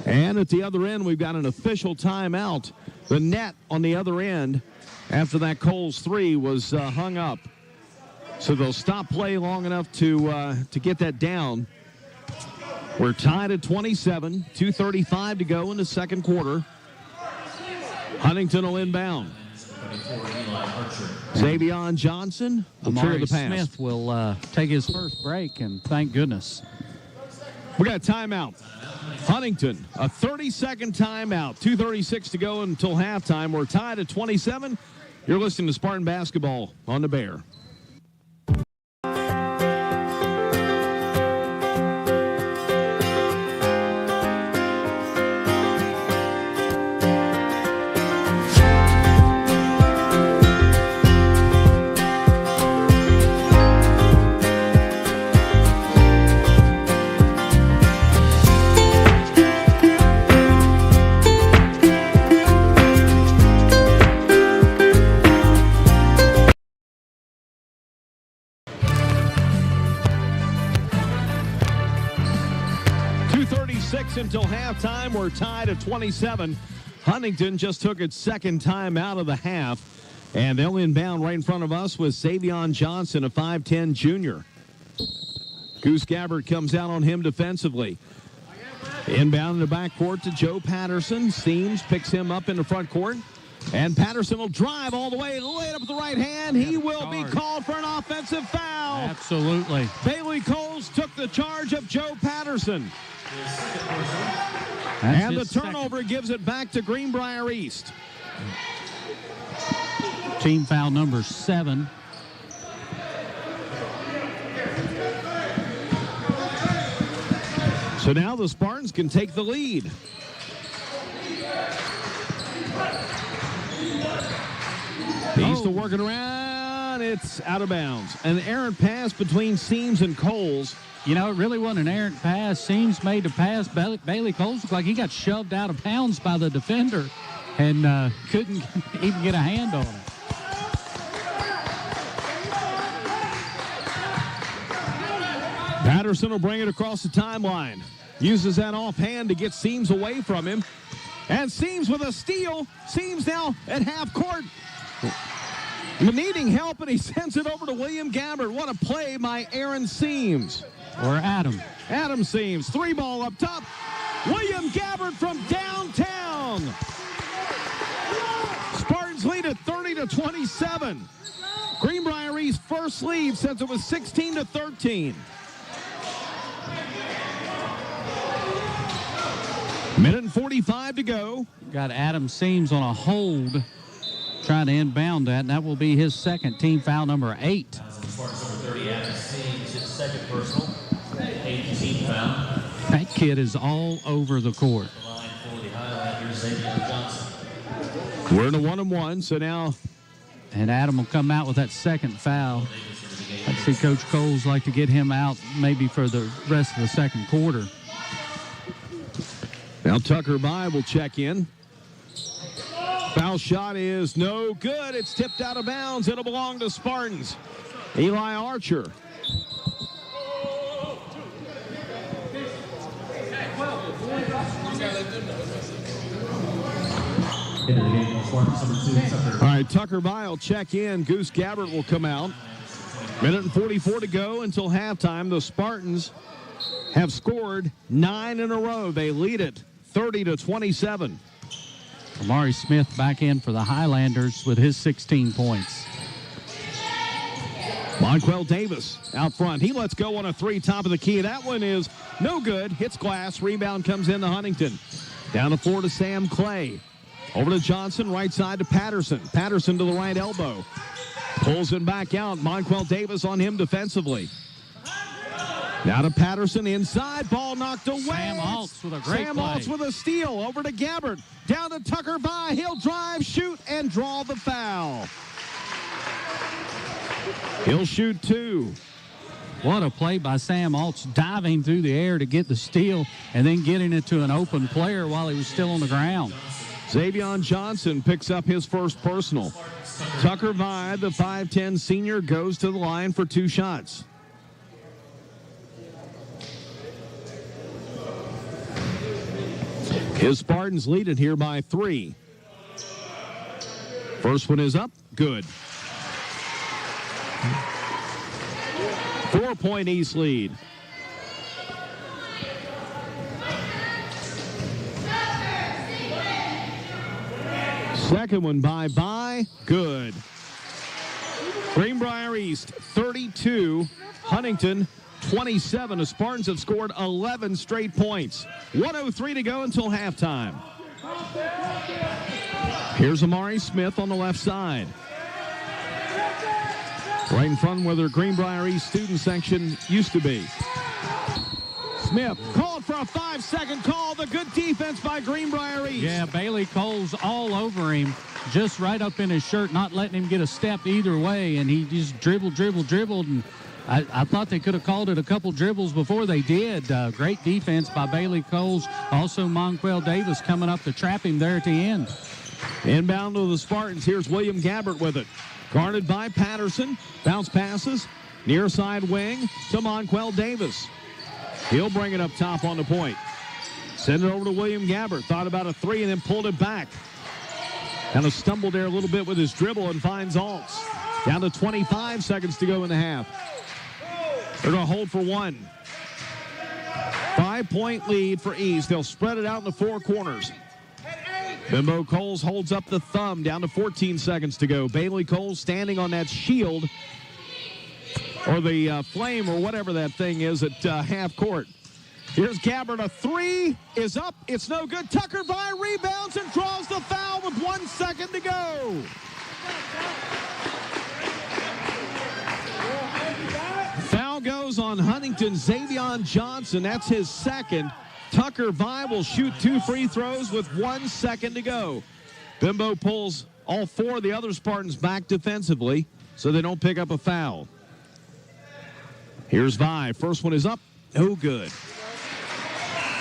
And at the other end, we've got an official timeout. The net on the other end, after that Coles 3, was hung up. So they'll stop play long enough to get that down. We're tied at 27, 2:35 to go in the second quarter. Huntington will inbound. Xavion Johnson will clear the pass. Smith will take his first break, and thank goodness. We got a timeout. Huntington, a 30-second timeout. 2:36 to go until halftime. We're tied at 27. You're listening to Spartan Basketball on the Bear. Until halftime, we're tied at 27. Huntington just took its second time out of the half, and they'll inbound right in front of us with Xavion Johnson, a 5'10 junior. Goose Gabbard comes out on him defensively. Inbound in the backcourt to Joe Patterson. Seams picks him up in the front court, and Patterson will drive all the way, lay it up with the right hand. He will be called for an offensive foul. Absolutely. Bailey Coles took the charge of Joe Patterson. That's and the turnover gives it back to Greenbrier East. Team foul number 7. So now the Spartans can take the lead. East Tries to work it around. It's out of bounds. An errant pass between Seams and Coles. You know, it really wasn't an errant pass. Seams made the pass. Bailey Coles looked like he got shoved out of bounds by the defender and couldn't even get a hand on it. Patterson will bring it across the timeline. Uses that offhand to get Seams away from him. And Seams with a steal. Seams now at half court. Needing help, and he sends it over to William Gabbard. What a play by Aaron Seams. Or Adam. Adam Seams. 3-ball up top. William Gabbard from downtown. Spartans lead at 30-27. Greenbrier East first lead since it was 16-13. Minute and 45 to go. Got Adam Seams on a hold, trying to inbound that, and that will be his second, team foul number 8. Spartans number 30, Adam Seams, his second personal, 8th team foul. That kid is all over the court. The line for the Highlanders, Xavier Johnson. We're in a 1-on-1, so now. And Adam will come out with that second foul. I'd see Coach Coles like to get him out maybe for the rest of the second quarter. Now Tucker By will check in. Foul shot is no good. It's tipped out of bounds. It'll belong to Spartans. Eli Archer. All right, Tucker By will check in. Goose Gabbard will come out. Minute and 44 to go until halftime. The Spartans have scored 9 in a row. They lead it 30-27. Amari Smith back in for the Highlanders with his 16 points. Monquel Davis out front. He lets go on a 3 top of the key. That one is no good. Hits glass. Rebound comes in to Huntington. Down the floor to Sam Clay. Over to Johnson. Right side to Patterson. Patterson to the right elbow. Pulls him back out. Monquel Davis on him defensively. Now to Patterson inside. Ball knocked away. Sam Altz with a great Sam play. Altz with a steal. Over to Gabbard. Down to Tucker By. He'll drive, shoot, and draw the foul. He'll shoot 2. What a play by Sam Altz, diving through the air to get the steal and then getting it to an open player while he was still on the ground. Xavier Johnson picks up his first personal. Tucker By, the 5'10 senior, goes to the line for 2 shots. His Spartans lead it here by 3. First one is up. Good. 4-point East lead. Second one by. Good. Greenbrier East 32. Huntington 27. The Spartans have scored 11 straight points. 1:03 to go until halftime. Here's Amari Smith on the left side. Right in front where the Greenbrier East student section used to be. Smith called for a 5-second call. The good defense by Greenbrier East. Yeah, Bailey Coles all over him, just right up in his shirt, not letting him get a step either way. And he just dribbled. And I thought they could have called it a couple dribbles before they did. Great defense by Bailey Coles. Also, Monquel Davis coming up to trap him there at the end. Inbound to the Spartans. Here's William Gabbard with it. Guarded by Patterson. Bounce passes. Near side wing to Monquel Davis. He'll bring it up top on the point. Send it over to William Gabbard. Thought about a 3 and then pulled it back. Kind of stumbled there a little bit with his dribble and finds Altz. Down to 25 seconds to go in the half. They're going to hold for 1. 5-point lead for East. They'll spread it out in the 4 corners. Bimbo Coles holds up the thumb. Down to 14 seconds to go. Bailey Coles standing on that shield or the flame or whatever that thing is at half court. Here's Gabbard. A 3 is up. It's no good. Tucker By rebounds and draws the foul with 1 second to go. Foul goes on Huntington. Xavier Johnson. That's his second. Tucker By will shoot 2 free throws with 1 second to go. Bimbo pulls all 4 of the other Spartans back defensively so they don't pick up a foul. Here's Vi. First one is up. No good.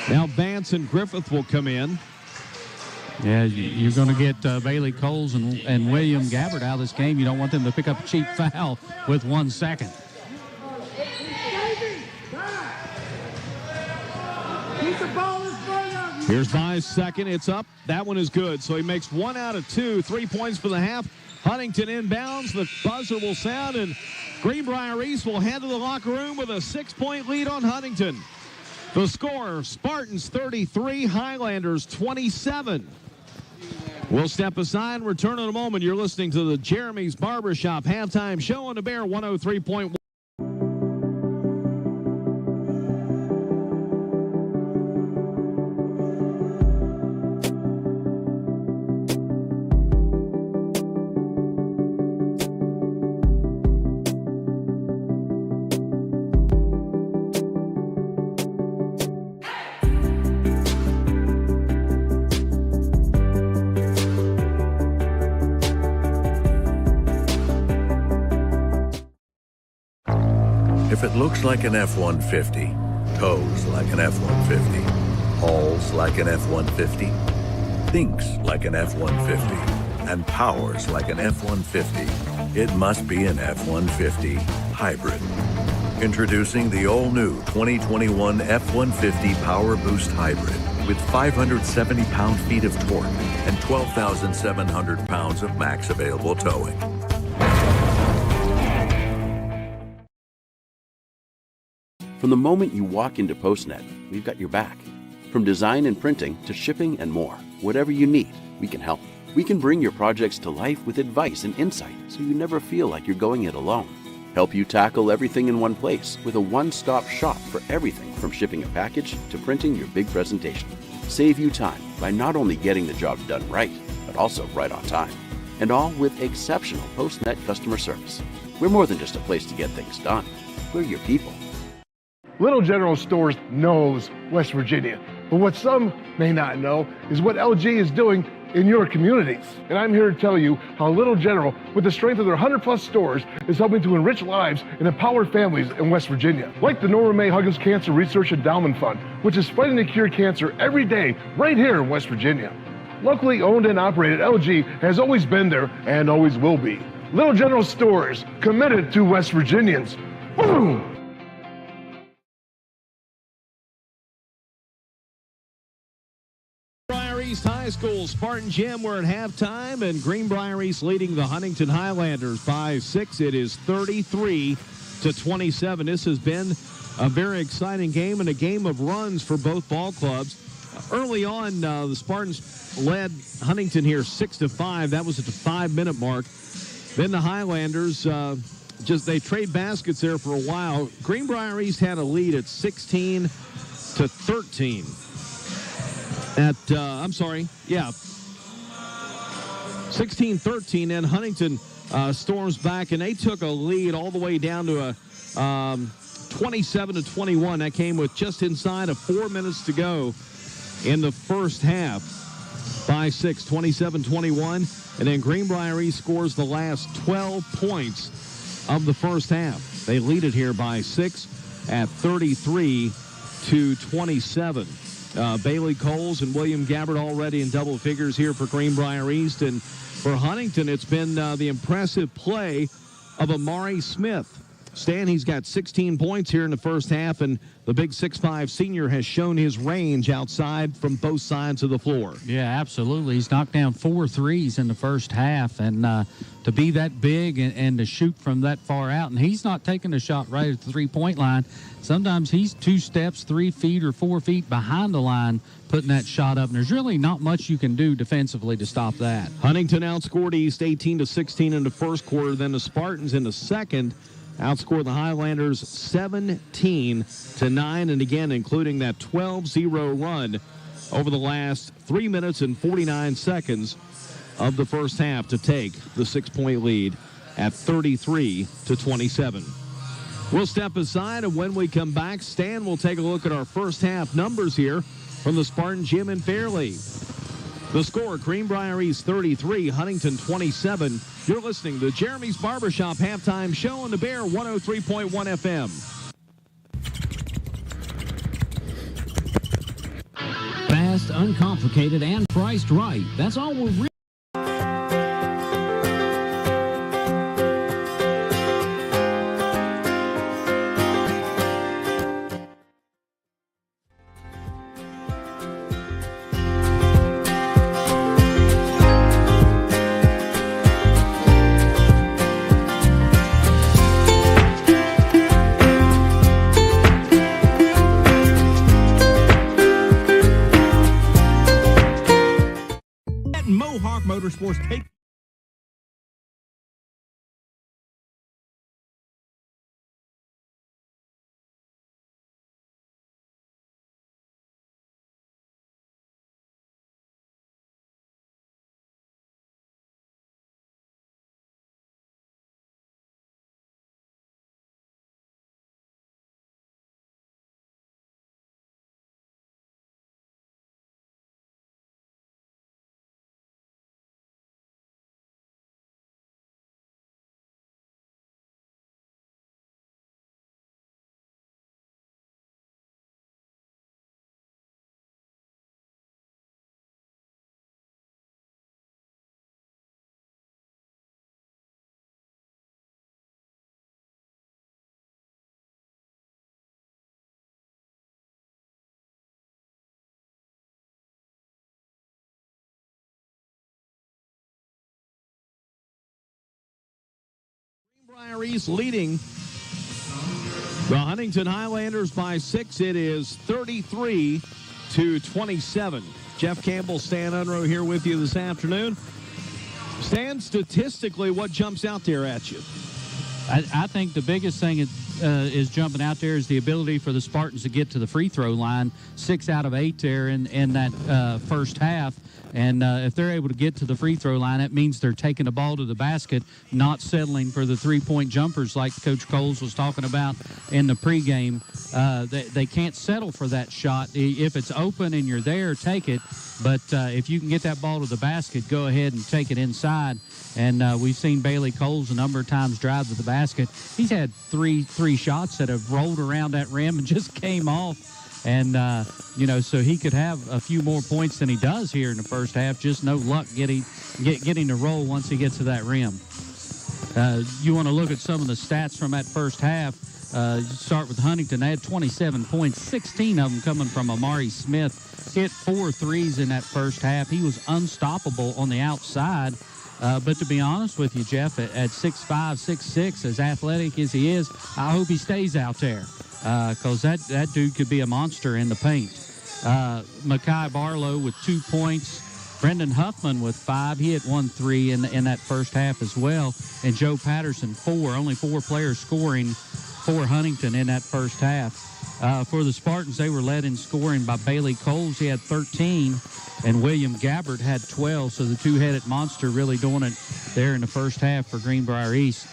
Now Vance and Griffith will come in. Yeah, you're going to get Bailey Coles and William Gabbard out of this game. You don't want them to pick up a cheap foul with 1 second. Here's Vi's second. It's up. That one is good. So he makes 1 out of 2. 3 points for the half. Huntington inbounds. The buzzer will sound, and Greenbrier East will head to the locker room with a 6-point lead on Huntington. The score, Spartans 33, Highlanders 27. We'll step aside and return in a moment. You're listening to the Jeremy's Barbershop halftime show on the Bear 103.1. If it looks like an F-150, tows like an F-150, hauls like an F-150, thinks like an F-150, and powers like an F-150, it must be an F-150 hybrid. Introducing the all-new 2021 F-150 Power Boost Hybrid with 570 pound-feet of torque and 12,700 pounds of max available towing. From the moment you walk into PostNet, we've got your back. From design and printing to shipping and more, whatever you need, we can help. We can bring your projects to life with advice and insight so you never feel like you're going it alone. Help you tackle everything in one place with a one-stop shop for everything from shipping a package to printing your big presentation. Save you time by not only getting the job done right, but also right on time. And all with exceptional PostNet customer service. We're more than just a place to get things done. We're your people. Little General Stores knows West Virginia, but what some may not know is what LG is doing in your communities. And I'm here to tell you how Little General, with the strength of their 100+ stores, is helping to enrich lives and empower families in West Virginia. Like the Norma May Huggins Cancer Research Endowment Fund, which is fighting to cure cancer every day right here in West Virginia. Locally owned and operated, LG has always been there and always will be. Little General Stores, committed to West Virginians. Boom! East High School Spartan Gym. We're at halftime, and Greenbrier East leading the Huntington Highlanders by 6. It is 33-27. This has been a very exciting game and a game of runs for both ball clubs. Early on, the Spartans led Huntington here 6-5. That was at the 5-minute mark. Then the Highlanders they trade baskets there for a while. Greenbrier East had a lead at 16-13. 16-13, and Huntington storms back, and they took a lead all the way down to a 27-21. That came with just inside of 4 minutes to go in the first half by 6, 27-21. And then Greenbrier East scores the last 12 points of the first half. They lead it here by 6 at 33-27. Bailey Coles and William Gabbard already in double figures here for Greenbrier East. And for Huntington, it's been the impressive play of Amari Smith. Stan, he's got 16 points here in the first half, and the big 6'5" senior has shown his range outside from both sides of the floor. Yeah, absolutely. He's knocked down 4 threes in the first half, and to be that big and to shoot from that far out, and he's not taking a shot right at the three-point line. Sometimes he's 2 steps, 3 feet or 4 feet behind the line putting that shot up, and there's really not much you can do defensively to stop that. Huntington outscored East 18-16 in the first quarter. Then the Spartans in the second outscored the Highlanders 17-9, and again, including that 12-0 run over the last 3 minutes and 49 seconds of the first half to take the 6-point lead at 33-27. We'll step aside, and when we come back, Stan will take a look at our first half numbers here from the Spartan Gym in Fairleigh. The score, Greenbrier East 33, Huntington 27. You're listening to Jeremy's Barbershop Halftime Show on the Bear 103.1 FM. Fast, uncomplicated, and priced right. That's all we're really. Mohawk Motorsports take Greenbrier East leading the Huntington Highlanders by 6. It is 33-27. Jeff Campbell, Stan Unruh here with you this afternoon. Stan, statistically, what jumps out there at you? I think the biggest thing is jumping out there is the ability for the Spartans to get to the free throw line. 6 out of 8 there in that first half. And if they're able to get to the free throw line, that means they're taking the ball to the basket, not settling for the three-point jumpers like Coach Coles was talking about in the pregame. They can't settle for that shot. If it's open and you're there, take it. But if you can get that ball to the basket, go ahead and take it inside. And we've seen Bailey Coles a number of times drive to the basket. He's had three shots that have rolled around that rim and just came off. And, so he could have a few more points than he does here in the first half. Just no luck getting the roll once he gets to that rim. You want to look at some of the stats from that first half. Start with Huntington. They had 27 points, 16 of them coming from Amari Smith. Hit 4 threes in that first half. He was unstoppable on the outside. But to be honest with you, Jeff, at 6'5", 6'6", as athletic as he is, I hope he stays out there. Because that dude could be a monster in the paint. Makai Barlow with 2 points. Brendan Huffman with 5. He hit 1 3 in that first half as well. And Joe Patterson, 4. Only 4 players scoring for Huntington in that first half. For the Spartans, they were led in scoring by Bailey Coles. He had 13. And William Gabbard had 12. So the two-headed monster really doing it there in the first half for Greenbrier East.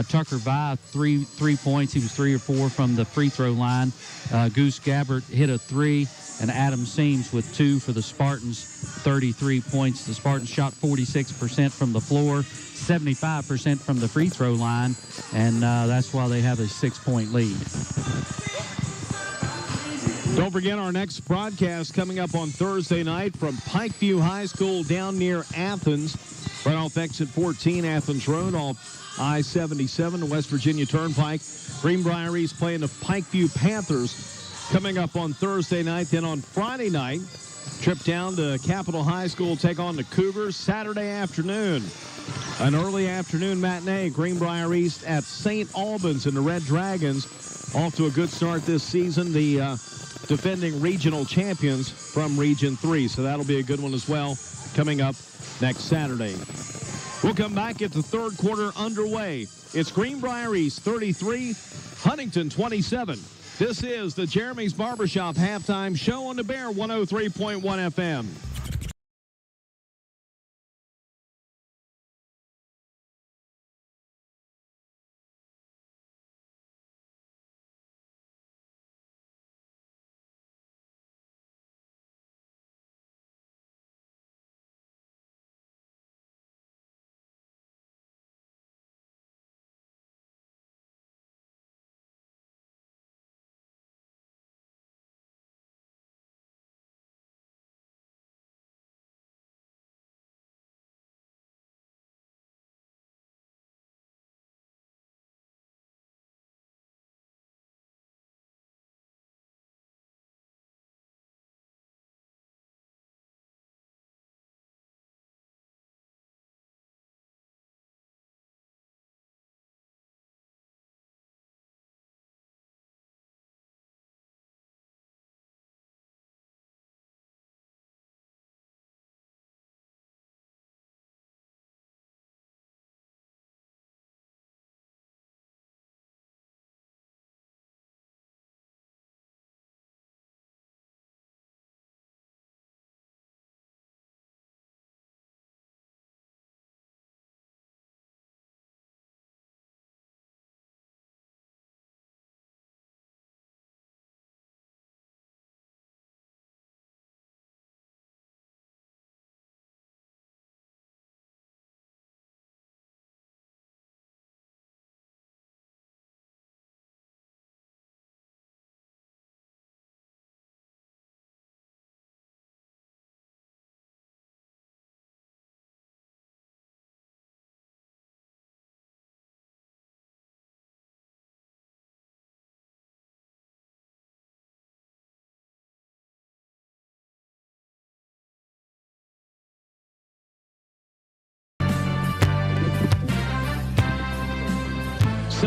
Tucker Vive, 3 points. He was 3 or 4 from the free throw line. Goose Gabbard hit a 3, and Adam Seams with 2 for the Spartans, 33 points. The Spartans shot 46% from the floor, 75% from the free throw line, and that's why they have a 6-point lead. Don't forget our next broadcast coming up on Thursday night from Pikeview High School down near Athens, right off exit 14, Athens Road, off I-77, the West Virginia Turnpike. Greenbrier East playing the Pikeview Panthers coming up on Thursday night. Then on Friday night, trip down to Capitol High School, take on the Cougars. Saturday afternoon, an early afternoon matinee, Greenbrier East at St. Albans, and the Red Dragons off to a good start this season. The defending regional champions from Region 3. So that'll be a good one as well coming up next Saturday. We'll come back at the third quarter underway. It's Greenbrier East 33, Huntington 27. This is the Jeremy's Barbershop Halftime Show on the Bear 103.1 FM.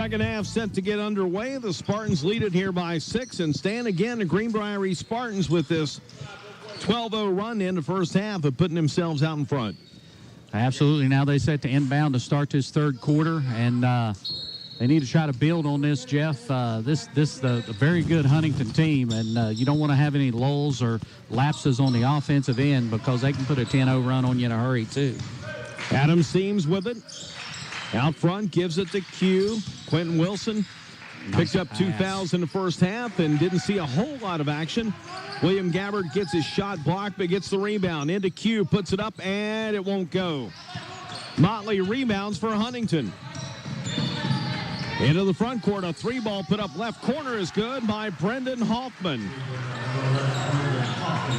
Second half set to get underway. The Spartans lead it here by 6 and stand again. The Greenbrier East Spartans with this 12-0 run in the first half of putting themselves out in front. Absolutely. Now they set to inbound to start this third quarter, and they need to try to build on this, Jeff. This is a very good Huntington team, and you don't want to have any lulls or lapses on the offensive end because they can put a 10-0 run on you in a hurry, too. Adam Seams with it. Out front, gives it to Q. Quentin Wilson picked up 2 fouls in the first half and didn't see a whole lot of action. William Gabbard gets his shot blocked, but gets the rebound. Into Q, puts it up, and it won't go. Motley rebounds for Huntington. Into the front court, a 3-ball put up left corner is good by Brendan Hoffman.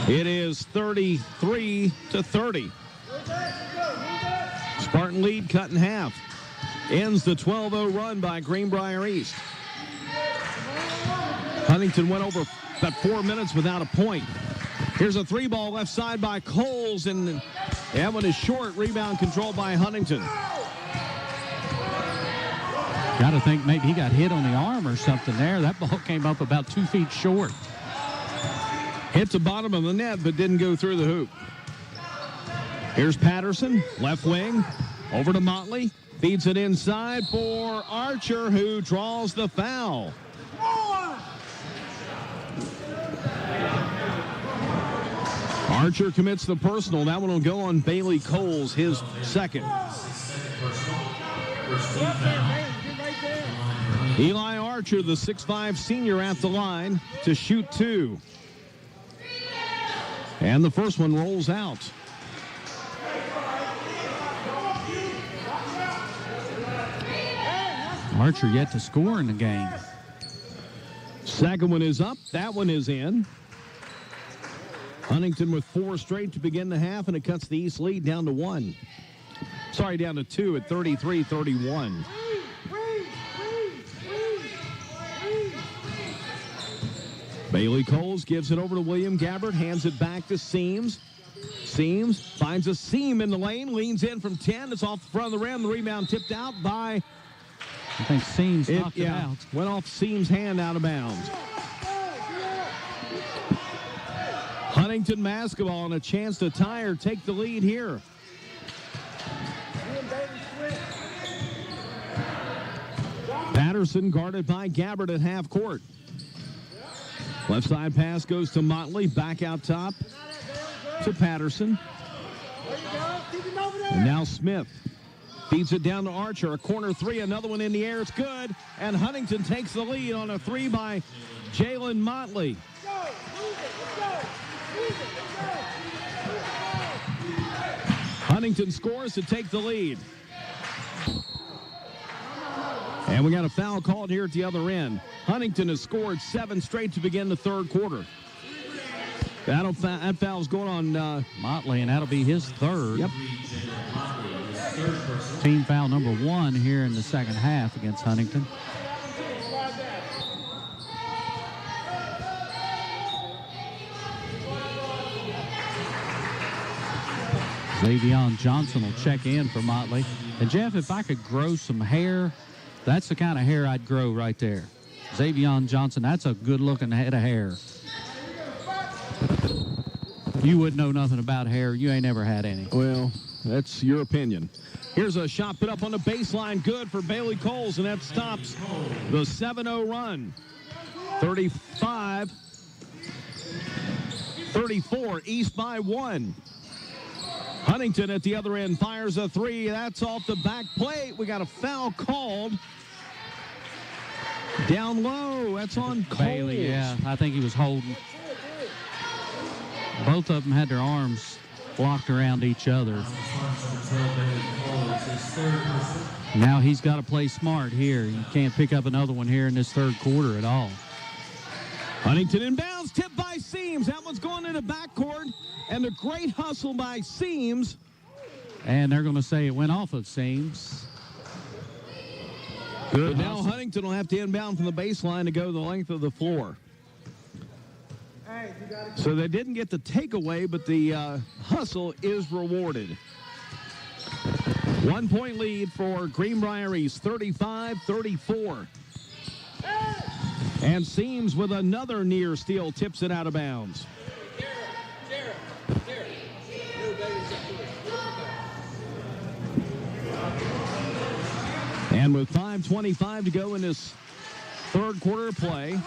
It is 33-30. Spartan lead cut in half. Ends the 12-0 run by Greenbrier East. Huntington went over about 4 minutes without a point. Here's a 3-ball left side by Coles, and that one is short. Rebound controlled by Huntington. Got to think maybe he got hit on the arm or something there. That ball came up about 2 feet short. Hit the bottom of the net, but didn't go through the hoop. Here's Patterson, left wing, over to Motley. Feeds it inside for Archer, who draws the foul. Archer commits the personal. That one will go on Bailey Coles, his second. Eli Archer, the 6'5 senior, at the line to shoot 2. And the first one rolls out. Archer yet to score in the game. Second one is up. That one is in. Huntington with 4 straight to begin the half, and it cuts the East lead down to 1. Sorry, down to 2 at 33-31. Bailey Coles gives it over to William Gabbard, hands it back to Seams. Seams finds a seam in the lane, leans in from 10. It's off the front of the rim. The rebound tipped out by... I think Seams knocked it out. Went off Seams' hand out of bounds. Huntington basketball and a chance to tie or take the lead here. Patterson guarded by Gabbard at half court. Left side pass goes to Motley. Back out top to Patterson. And now Smith. Feeds it down to Archer. A corner 3, another one in the air. It's good. And Huntington takes the lead on a 3 by Jalen Motley. Huntington scores to take the lead. And we got a foul called here at the other end. Huntington has scored 7 straight to begin the third quarter. That foul's going on Motley, and that'll be his third. Yep. Team foul number 1 here in the second half against Huntington. Xavion Johnson will check in for Motley. And Jeff, if I could grow some hair, that's the kind of hair I'd grow right there. Xavion Johnson, that's a good-looking head of hair. You wouldn't know nothing about hair. You ain't never had any. Well, that's your opinion. Here's a shot put up on the baseline. Good for Bailey Coles, and that stops the 7-0 run. 35-34, East by 1. Huntington at the other end fires a 3. That's off the back plate. We got a foul called down low. That's on Coles. Bailey, yeah. I think he was holding. Both of them had their arms locked around each other. Now he's got to play smart here. You can't pick up another one here in this third quarter at all. Huntington inbounds, tipped by Seams. That one's going into backcourt, and a great hustle by Seams. And they're going to say it went off of Seams. Good. But now Huntington will have to inbound from the baseline to go the length of the floor. So they didn't get the takeaway, but the hustle is rewarded. 1-point lead for Greenbrier East, 35-34. And Seams with another near steal tips it out of bounds. And with 5:25 to go in this third quarter of play,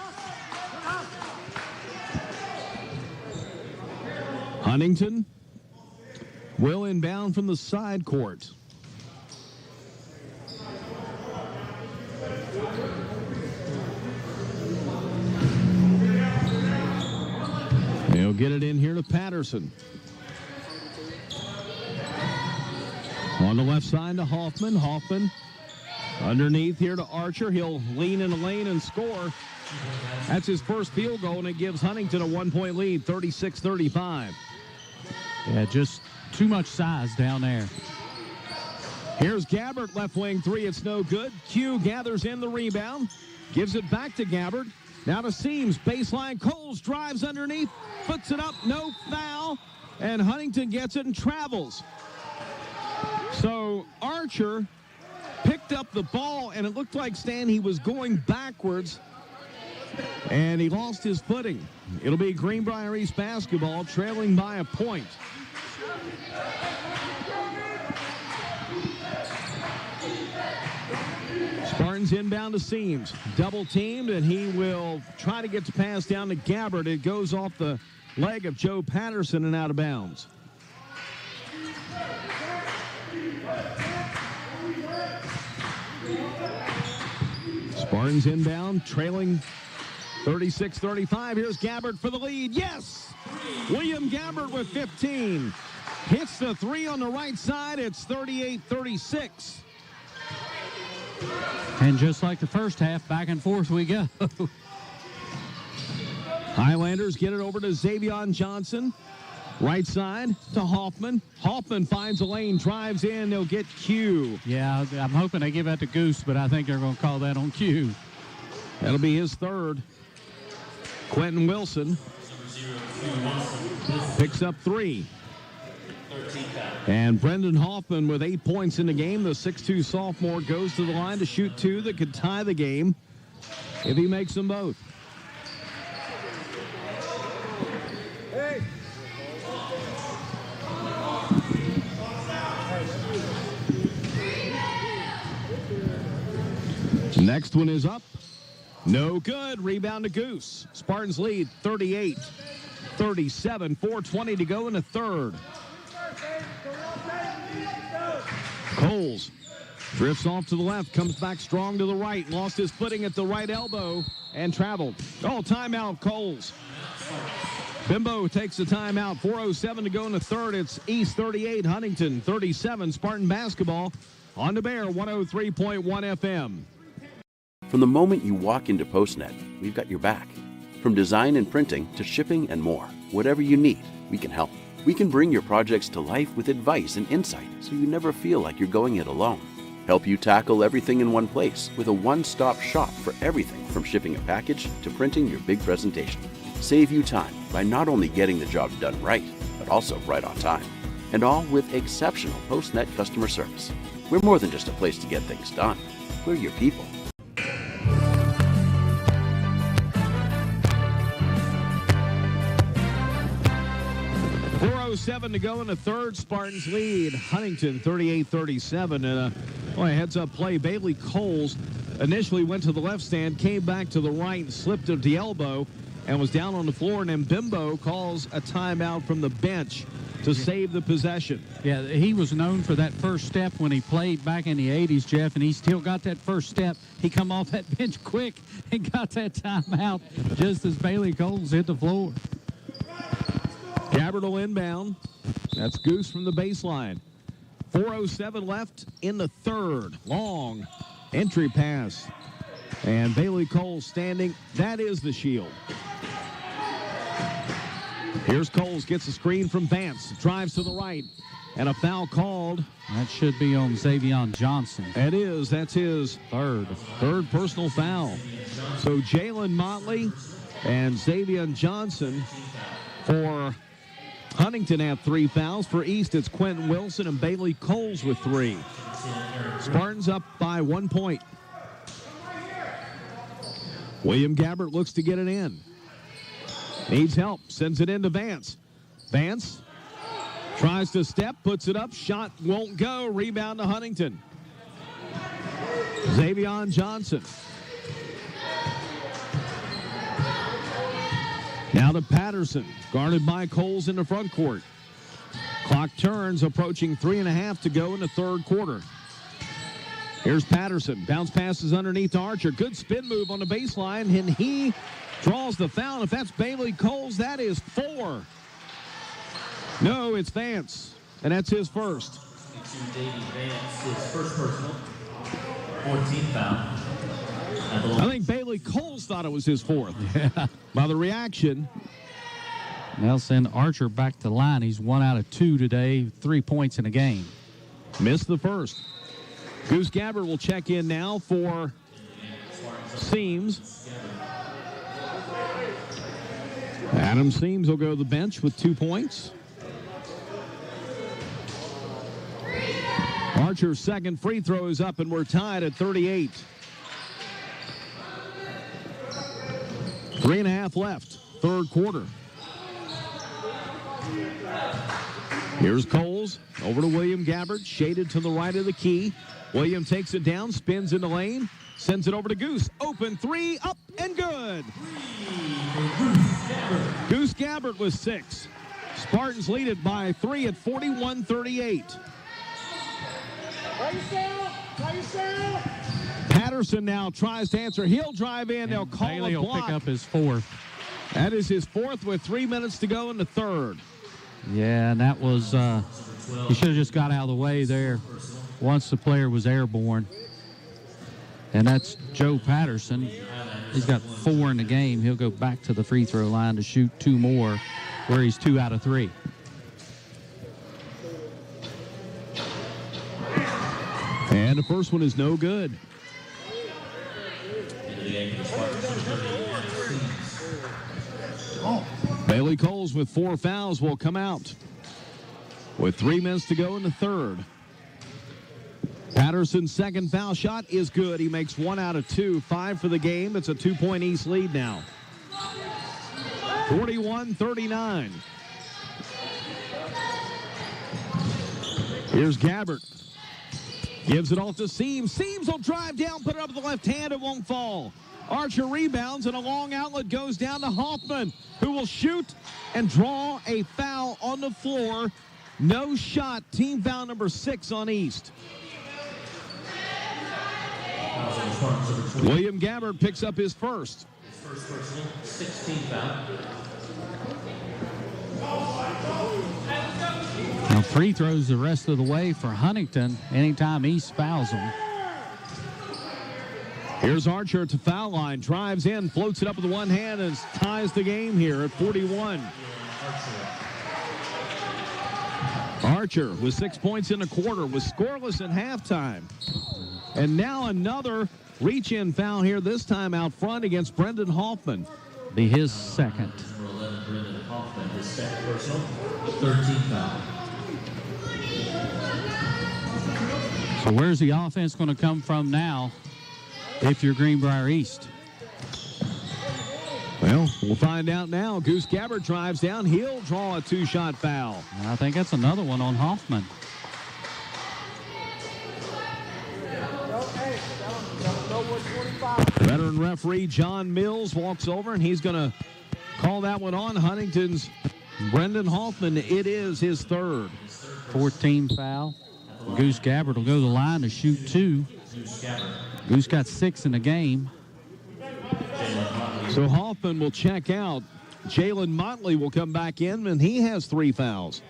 Huntington will inbound from the side court. They'll get it in here to Patterson. On the left side to Hoffman. Hoffman underneath here to Archer. He'll lean in the lane and score. That's his first field goal, and it gives Huntington a 1-point lead, 36-35. Yeah, just too much size down there. Here's Gabbert, left wing three. It's no good. Q gathers in the rebound, gives it back to Gabbert. Now to Seams, baseline. Coles drives underneath, puts it up, no foul, and Huntington gets it and travels. So Archer picked up the ball, and it looked like, Stan, he was going backwards, and he lost his footing. It'll be Greenbrier East basketball, trailing by a point. Spartans inbound to Seams. Double teamed, and he will try to get the pass down to Gabbert. It goes off the leg of Joe Patterson and out of bounds. Spartans inbound, trailing 36-35. Here's Gabbert for the lead. Yes! William Gabbert with 15. Hits the three on the right side. It's 38-36. And just like the first half, back and forth we go. Highlanders get it over to Xavier Johnson. Right side to Hoffman. Hoffman finds a lane, drives in. They'll get Q. Yeah, I'm hoping they give that to Goose, but I think they're going to call that on Q. That'll be his third. Quentin Wilson picks up 3. And Brendan Hoffman with 8 points in the game. The 6'2 sophomore goes to the line to shoot 2 that could tie the game if he makes them both. Next one is up. No good. Rebound to Goose. Spartans lead 38-37. 4:20 to go in the third. Coles drifts off to the left, comes back strong to the right, lost his footing at the right elbow and traveled. Oh, timeout, Coles. Bimbo takes the timeout. 4:07 to go in the third. It's East 38, Huntington 37. Spartan basketball on the Bear 103.1 FM. From the moment you walk into PostNet, we've got your back. From design and printing to shipping and more, whatever you need, we can help. We can bring your projects to life with advice and insight so you never feel like you're going it alone. Help you tackle everything in one place with a one-stop shop for everything from shipping a package to printing your big presentation. Save you time by not only getting the job done right, but also right on time. And all with exceptional PostNet customer service. We're more than just a place to get things done. We're your people. 4:07 to go in the third. Spartans lead Huntington 38-37. And a heads-up play. Bailey Coles initially went to the left stand, came back to the right, slipped at the elbow, and was down on the floor. And then Bimbo calls a timeout from the bench to save the possession. Yeah, he was known for that first step when he played back in the 80s, Jeff, and he still got that first step. He come off that bench quick and got that timeout just as Bailey Coles hit the floor. Gabbert will inbound. That's Goose from the baseline. 4:07 left in the third. Long entry pass. And Bailey Coles standing. That is the shield. Here's Coles, gets a screen from Vance. Drives to the right. And a foul called. That should be on Xavier Johnson. It is. That's his third personal foul. So Jalen Motley and Xavier Johnson for Huntington have 3 fouls. For East, it's Quentin Wilson and Bailey Coles with 3. Spartans up by 1 point. William Gabbert looks to get it in. Needs help. Sends it into Vance. Vance tries to step, puts it up. Shot won't go. Rebound to Huntington. Xavion Johnson. Now to Patterson. Guarded by Coles in the front court. Clock turns, approaching 3.5 to go in the third quarter. Here's Patterson. Bounce passes underneath to Archer. Good spin move on the baseline, and he draws the foul. If that's Bailey Coles, that is 4. No, it's Vance, and that's his first. Davey Vance, his first personal, 14th foul. I think Bailey Coles thought it was his 4th. Yeah. By the reaction. They'll send Archer back to the line. He's 1 out of 2 today, 3 points in a game. Missed the first. Goose Gabbert will check in now for Seams. Adam Seams will go to the bench with 2 points. Archer's second free throw is up, and we're tied at 38. 3.5 left, third quarter. Here's Coles over to William Gabbert, shaded to the right of the key. William takes it down, spins in the lane, sends it over to Goose. Open 3, up and good. Goose Gabbert with 6. Spartans lead it by 3 at 41-38. Patterson now tries to answer. He'll drive in. They'll call Bailey a block. will pick up his 4th. That is his 4th with 3 minutes to go in the third. Yeah, and that was, he should have just got out of the way there once the player was airborne. And that's Joe Patterson. He's got 4 in the game. He'll go back to the free throw line to shoot 2 more, where he's 2 out of 3. And the first one is no good. Bailey Coles with 4 fouls will come out with 3 minutes to go in the third. Patterson's second foul shot is good. He makes 1 out of 2, 5 for the game. It's a 2-point East lead now. 41-39. Here's Gabbert. Gives it off to Seams. Seams will drive down, put it up with the left hand. It won't fall. Archer rebounds, and a long outlet goes down to Hoffman, who will shoot and draw a foul on the floor. No shot. Team foul number 6 on East. William Gabbert picks up his first. First personal, 16th foul. Now free throws the rest of the way for Huntington anytime East fouls them. Here's Archer at the foul line, drives in, floats it up with one hand, and ties the game here at 41. Archer with 6 points in a quarter, was scoreless at halftime. And now another reach-in foul here, this time out front against Brendan Hoffman. Be his second. Number 11, Brendan Hoffman, his second personal, 13th foul. So where's the offense going to come from now if you're Greenbrier East? Well, we'll find out now. Goose Gabbert drives down. He'll draw a 2-shot foul. I think that's another one on Hoffman. Veteran referee John Mills walks over, and he's going to call that one on Huntington's Brendan Hoffman. It is his third. 14 foul. Goose Gabbert will go to the line to shoot 2. Goose got 6 in the game. So Hoffman will check out. Jalen Motley will come back in, and he has 3 fouls.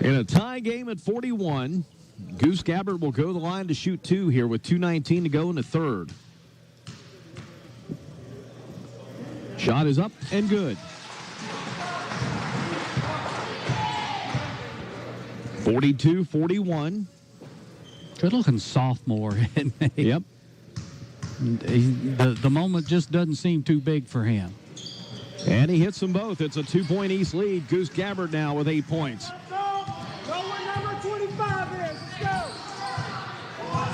In a tie game at 41, Goose Gabbert will go to the line to shoot 2 here with 2:19 to go in the third. Shot is up and good. 42-41. Good-looking sophomore, isn't he? Yep. The moment just doesn't seem too big for him. And he hits them both. It's a 2-point East lead. Goose Gabbard now with 8 points.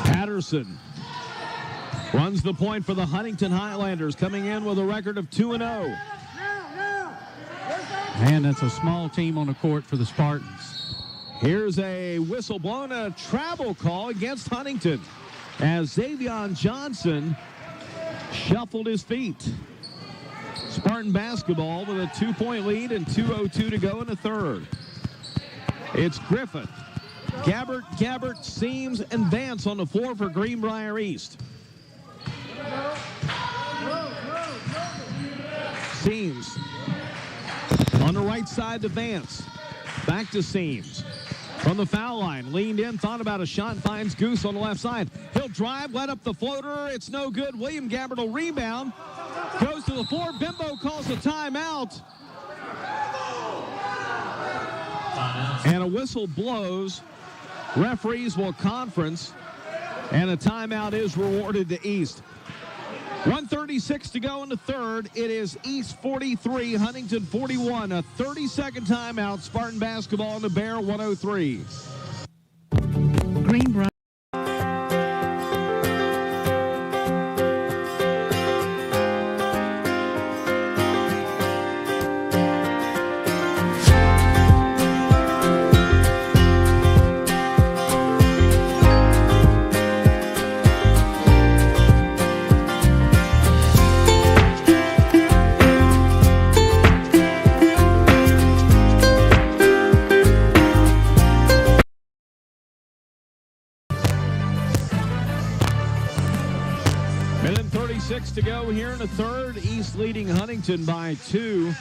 Patterson runs the point for the Huntington Highlanders, coming in with a record of 2-0. And that's a small team on the court for the Spartans. Here's a whistle blown, a travel call against Huntington as Xavion Johnson shuffled his feet. Spartan basketball with a 2-point lead and 2:02 to go in the third. It's Griffith, Gabbert, Seams, and Vance on the floor for Greenbrier East. Seams on the right side to Vance. Back to Seams. From the foul line, leaned in, thought about a shot, finds Goose on the left side. He'll drive, let up the floater. It's no good. William Gabbert will rebound. Goes to the floor. Bimbo calls a timeout. And a whistle blows. Referees will conference. And a timeout is rewarded to East. 1:36 to go in the third. It is East 43, Huntington 41. A 30-second timeout. Spartan basketball on the Bear 103. Greenbrier. To go here in the third. East leading Huntington by 2.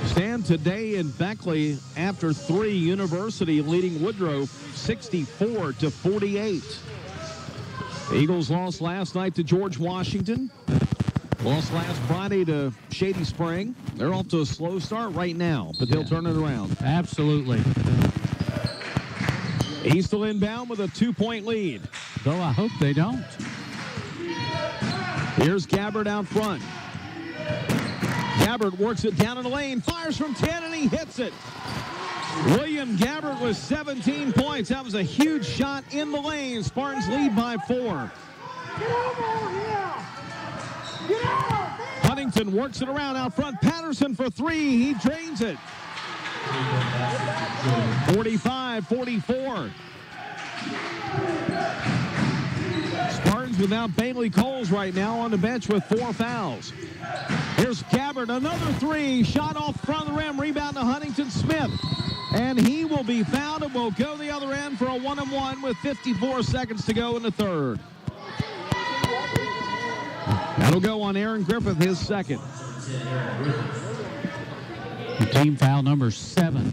Stand today in Beckley after 3. University leading Woodrow 64-48. The Eagles lost last night to George Washington. Lost last Friday to Shady Spring. They're off to a slow start right now, but they'll turn it around. Absolutely. East will inbound with a 2-point lead. Though I hope they don't. Here's Gabbard out front. Gabbard works it down in the lane, fires from 10, and he hits it. William Gabbard with 17 points. That was a huge shot in the lane. Spartans lead by 4. Huntington works it around out front. Patterson for 3. He drains it. 45-44. Spartans without Bailey Coles right now on the bench with 4 fouls. Here's Gabbard, another 3. Shot off front of the rim. Rebound to Huntington Smith. And he will be fouled and will go the other end for a 1-and-1 with 54 seconds to go in the third. That'll go on Aaron Griffith, his second. Team foul number 7.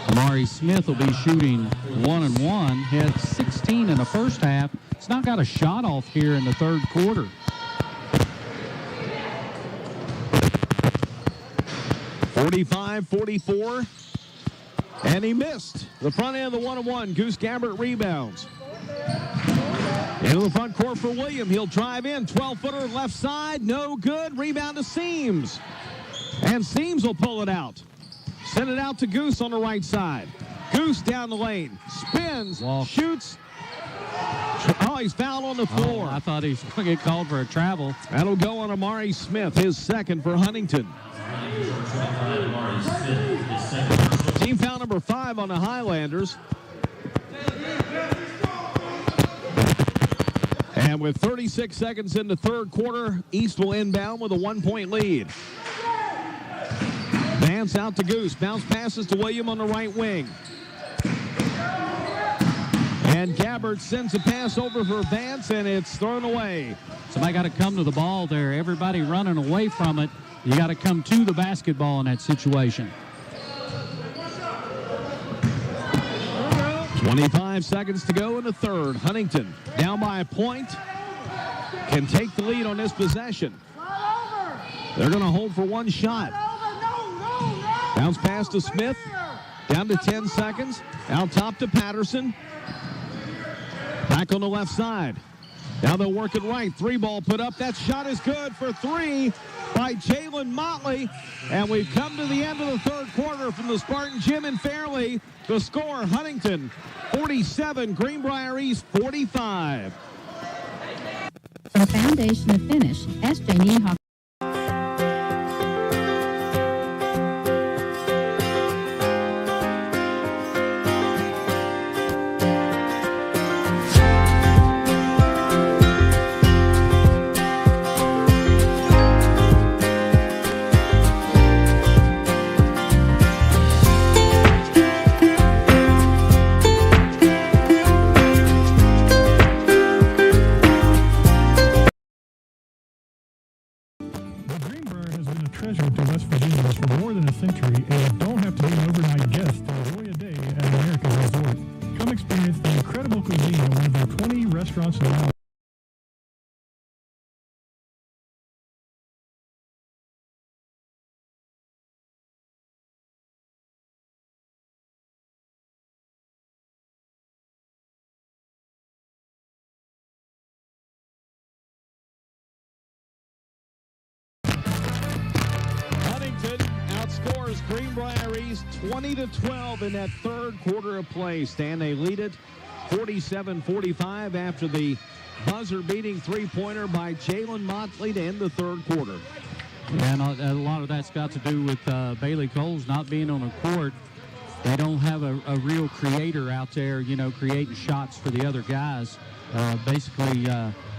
Amari Smith will be shooting 1-and-1. He had 16 in the first half. He's not got a shot off here in the third quarter. .45-44. And he missed the front end of the 1-and-1. Goose Gabbert rebounds. Into the front court for William. He'll drive in. 12-footer left side. No good. Rebound to Seams. And Seams will pull it out. Send it out to Goose on the right side. Goose down the lane. Spins. Shoots. Oh, he's fouled on the floor. I thought he was going to get called for a travel. That'll go on Amari Smith, his second for Huntington. Team foul number 5 on the Highlanders. And with 36 seconds in the third quarter, East will inbound with a 1-point lead. Vance out to Goose. Bounce passes to William on the right wing. And Gabbard sends a pass over for Vance, and it's thrown away. Somebody got to come to the ball there. Everybody running away from it. You got to come to the basketball in that situation. 25 seconds to go in the third. Huntington down by a point. Can take the lead on this possession. They're going to hold for one shot. Bounce pass to Smith. Down to 10 seconds. Out top to Patterson. Back on the left side. Now they'll work it right. 3-ball put up. That shot is good for 3 by Jalen Motley. And we've come to the end of the third quarter from the Spartan Gym in Fairleigh. The score, Huntington 47, Greenbrier East 45. From Foundation of Finish, SJ Hockey. treasure to West Virginians for more than a century, and you don't have to be an overnight guest to enjoy a day at an American resort. Come experience the incredible cuisine at one of their 20 restaurants and lounges. Outscores Greenbrier East 20-12 in that third quarter of play. Stan, they lead it 47-45 after the buzzer-beating three-pointer by Jalen Motley to end the third quarter. And a lot of that's got to do with Bailey Coles not being on the court. They don't have a real creator out there, you know, creating shots for the other guys. Basically,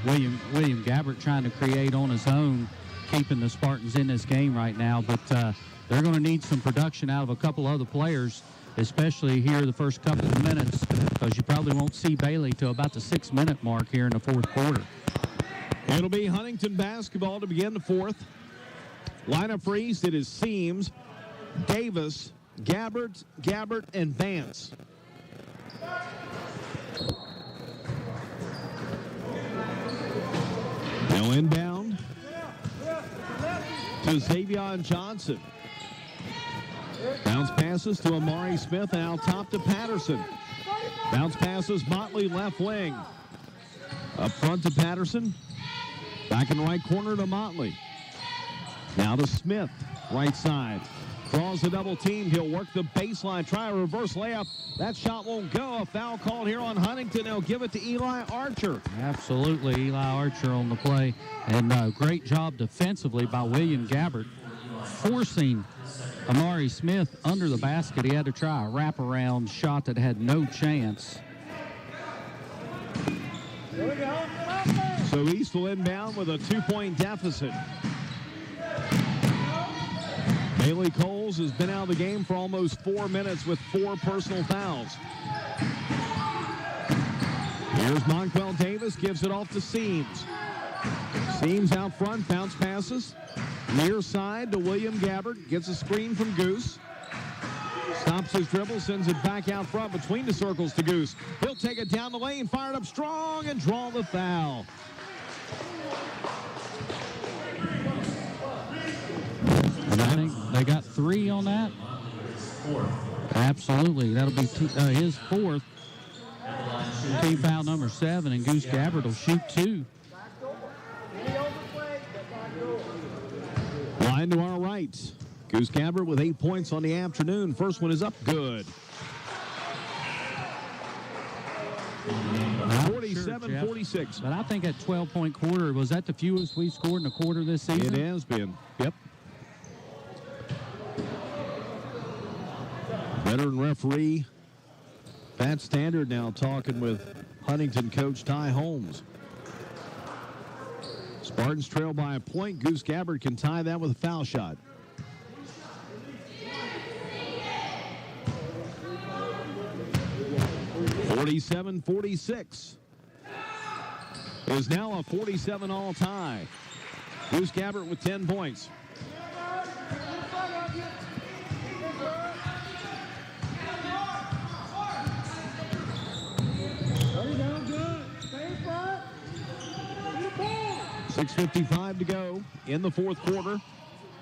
William Gabbert trying to create on his own, keeping the Spartans in this game right now. But they're going to need some production out of a couple other players, especially here the first couple of minutes, because you probably won't see Bailey till about the 6-minute mark here in the fourth quarter. It'll be Huntington basketball to begin the fourth. Lineup for East, it is Seams, Davis, Gabbert, and Vance. Now inbound to Xavier Johnson. Bounce passes to Amari Smith and out top to Patterson. Bounce passes Motley left wing. Up front to Patterson. Back in the right corner to Motley. Now to Smith, right side. Draws the double team. He'll work the baseline. Try a reverse layup. That shot won't go. A foul called here on Huntington. They'll give it to Eli Archer. Absolutely, Eli Archer on the play. And great job defensively by William Gabbert, forcing Amari Smith under the basket. He had to try a wraparound shot that had no chance. So East will inbound with a 2-point deficit. Bailey Coles has been out of the game for almost 4 minutes with 4 personal fouls. Here's Monquel Davis, gives it off to Seams. Seams out front, bounce passes. Near side to William Gabbert, gets a screen from Goose. Stops his dribble, sends it back out front between the circles to Goose. He'll take it down the lane, fire it up strong, and draw the foul. And I think they got 3 on that. Absolutely. That'll be his 4th. Team foul number 7, and Goose Gabbert will shoot 2. Line to our right. Goose Gabbert with 8 points on the afternoon. First one is up, good. 47-46. But I think that 12-point quarter, was that the fewest we scored in a quarter this season? It has been, yep. Veteran referee Pat Standard now talking with Huntington coach Ty Holmes. Spartans trail by a point. Goose Gabbert can tie that with a foul shot. (47-46) is now a 47 all tie. Goose Gabbert with 10 points. .6:55 to go in the fourth quarter.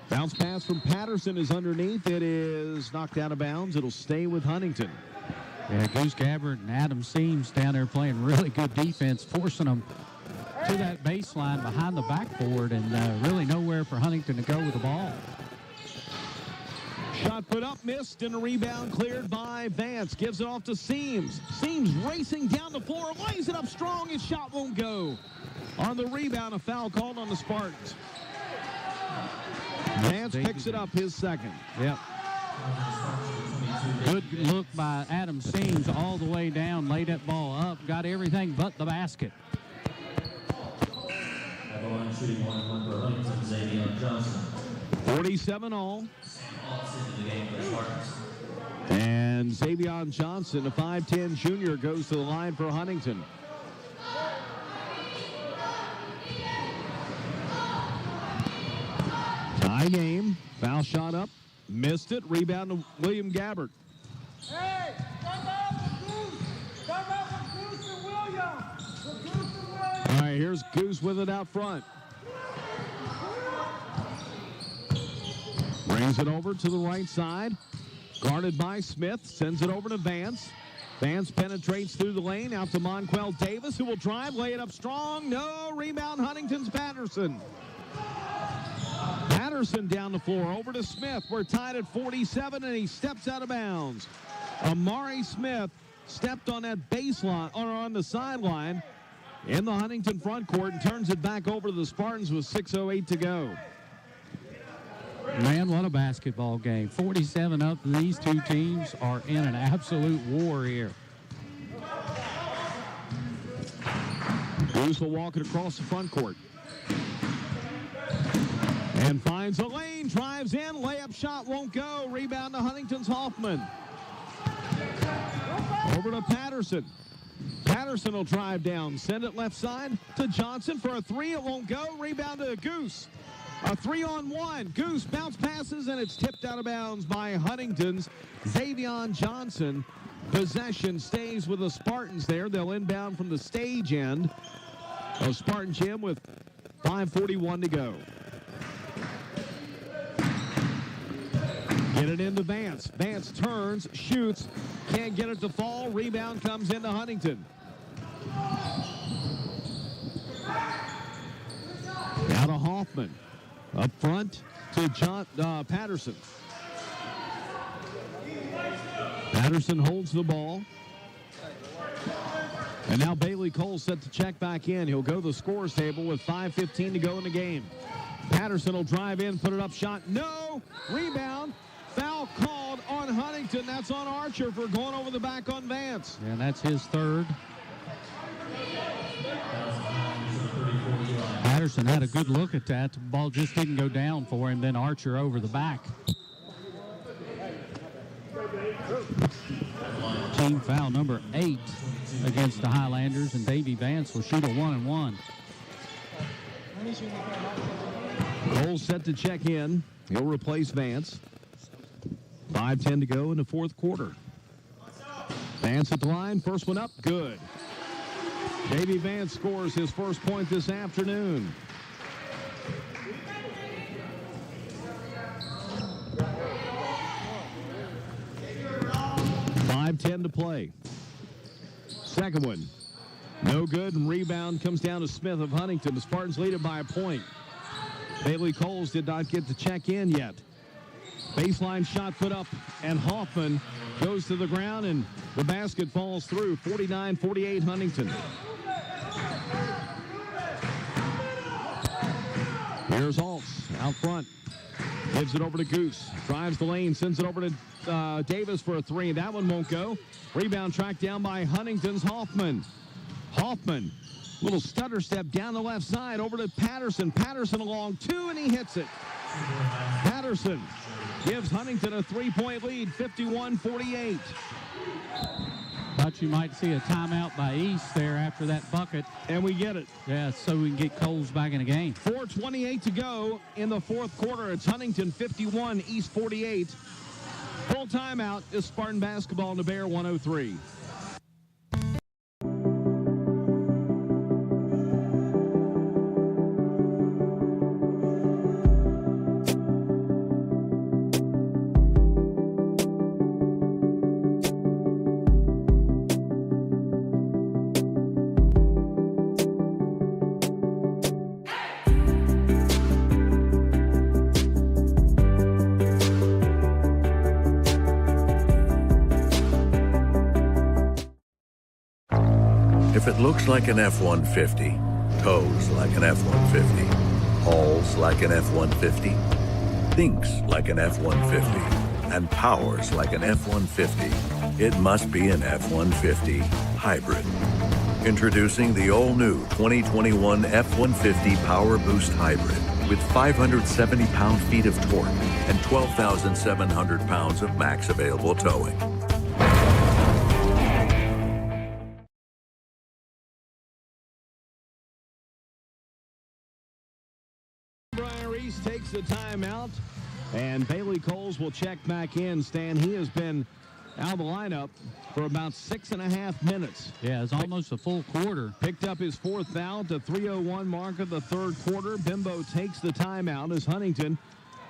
Bounce pass from Patterson is underneath. It is knocked out of bounds. It'll stay with Huntington. Yeah, Goose Gabbert and Adam Seams down there playing really good defense, forcing them to that baseline behind the backboard, and really nowhere for Huntington to go with the ball. Shot put up, missed, and a rebound cleared by Vance. Gives it off to Seams. Seams racing down the floor, lays it up strong. His shot won't go. On the rebound, a foul called on the Spartans. Vance picks it up, his second. Yep. Good look by Adam Seams all the way down, laid that ball up, got everything but the basket. Shooting one for Huntington, Xavier Johnson. 47 all. And Xavier Johnson, a 5'10 junior, goes to the line for Huntington. Tie game. Foul shot up. Missed it. Rebound to William Gabbert. Hey, come out with Goose. Come out with Goose and William. With Goose and William. All right, here's Goose with it out front. Brings it over to the right side. Guarded by Smith. Sends it over to Vance. Vance penetrates through the lane out to Monquel Davis, who will drive, lay it up strong. No. Rebound Huntington's Patterson. Patterson down the floor. Over to Smith. We're tied at 47, and he steps out of bounds. Amari Smith stepped on that baseline, or on the sideline in the Huntington front court, and turns it back over to the Spartans with 6:08 to go. Man, what a basketball game. 47 up. These two teams are in an absolute war here. Bruce will walk it across the front court. And finds a lane, drives in, layup shot won't go. Rebound to Huntington's Hoffman. Over to Patterson. Patterson will drive down, send it left side to Johnson for a three. It won't go. Rebound to Goose. A 3-on-1. Goose bounce passes, and it's tipped out of bounds by Huntington's Xavier Johnson. Possession stays with the Spartans there. They'll inbound from the stage end of Spartan Gym with 5:41 to go. Get it into Vance. Vance turns, shoots, can't get it to fall. Rebound comes into Huntington. Now to Hoffman. Up front to Patterson. Patterson holds the ball. And now Bailey Cole set to check back in. He'll go to the scorer's table with 5:15 to go in the game. Patterson will drive in, put it up, shot. No! Rebound. Foul called on Huntington. That's on Archer for going over the back on Vance. And that's his third. Patterson had a good look at that. The ball just didn't go down for him. Then Archer over the back. Team foul number 8 against the Highlanders, and Davey Vance will shoot a 1-and-1. Cole set to check in. He'll replace Vance. 5:10 to go in the fourth quarter. Vance at the line. First one up. Good. Davey Vance scores his first point this afternoon. .510 to play. Second one. No good, and rebound comes down to Smith of Huntington. The Spartans lead it by a point. Bailey Coles did not get to check in yet. Baseline shot put up, and Hoffman goes to the ground, and the basket falls through. 49-48 Huntington. Here's Holtz out front. Gives it over to Goose. Drives the lane, sends it over to Davis for a three. That one won't go. Rebound tracked down by Huntington's Hoffman. Hoffman, little stutter step down the left side over to Patterson. Patterson along two, and he hits it. Patterson gives Huntington a 3-point lead, 51-48. Thought you might see a timeout by East there after that bucket. And we get it. Yeah, so we can get Coles back in the game. 4:28 to go in the fourth quarter. It's Huntington 51, East 48. Full timeout is Spartan basketball in the Bear 103. If it looks like an F-150, tows like an F-150, hauls like an F-150, thinks like an F-150, and powers like an F-150, it must be an F-150 hybrid. Introducing the all-new 2021 F-150 Power Boost Hybrid with 570 pound-feet of torque and 12,700 pounds of max available towing. Greenbrier East takes the timeout, and Bailey Coles will check back in. Stan, he has been out of the lineup for about 6.5 minutes. Yeah, it's almost a full quarter. Picked up his fourth foul at the 3:01 mark of the third quarter. Bimbo takes the timeout as Huntington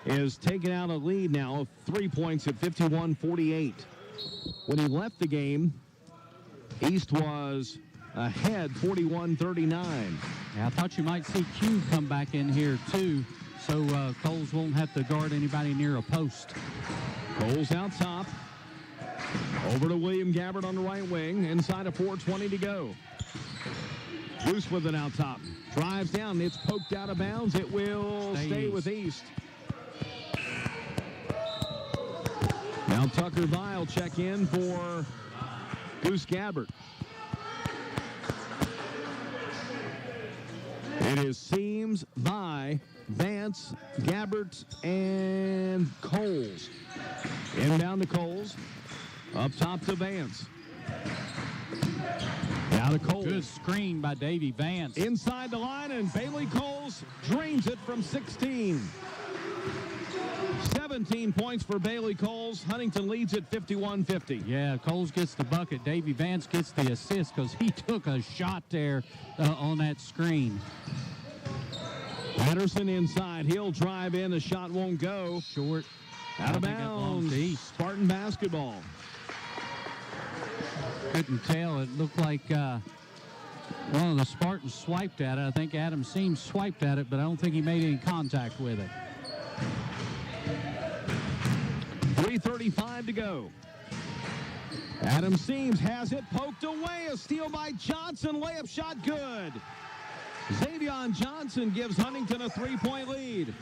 is taking out a lead now of 3 points at 51-48. When he left the game, East was ahead 41-39. Yeah, I thought you might see Q come back in here too, so Coles won't have to guard anybody near a post. Coles out top. Over to William Gabbard on the right wing. Inside of 4:20 to go. Loose with it out top. Drives down. It's poked out of bounds. It will stay with East. Now Tucker Vile check in for Goose Gabbard. It is Seams, Vi, Vance, Gabbard, and Coles. Inbound to Coles. Up top to Vance. Now to Coles. Good screen by Davy Vance. Inside the line, and Bailey Coles drains it from 16. 17 points for Bailey Coles. Huntington leads at 51-50. Yeah, Coles gets the bucket. Davy Vance gets the assist because he took a shot there on that screen. Patterson inside. He'll drive in. The shot won't go. Short. Out of bounds. Spartan basketball. Couldn't tell. It looked like one of the Spartans swiped at it. I think Adam Seams swiped at it, but I don't think he made any contact with it. 3:35 to go. Adam Seams has it poked away. A steal by Johnson. Layup shot good. Xavion Johnson gives Huntington a 3-point lead.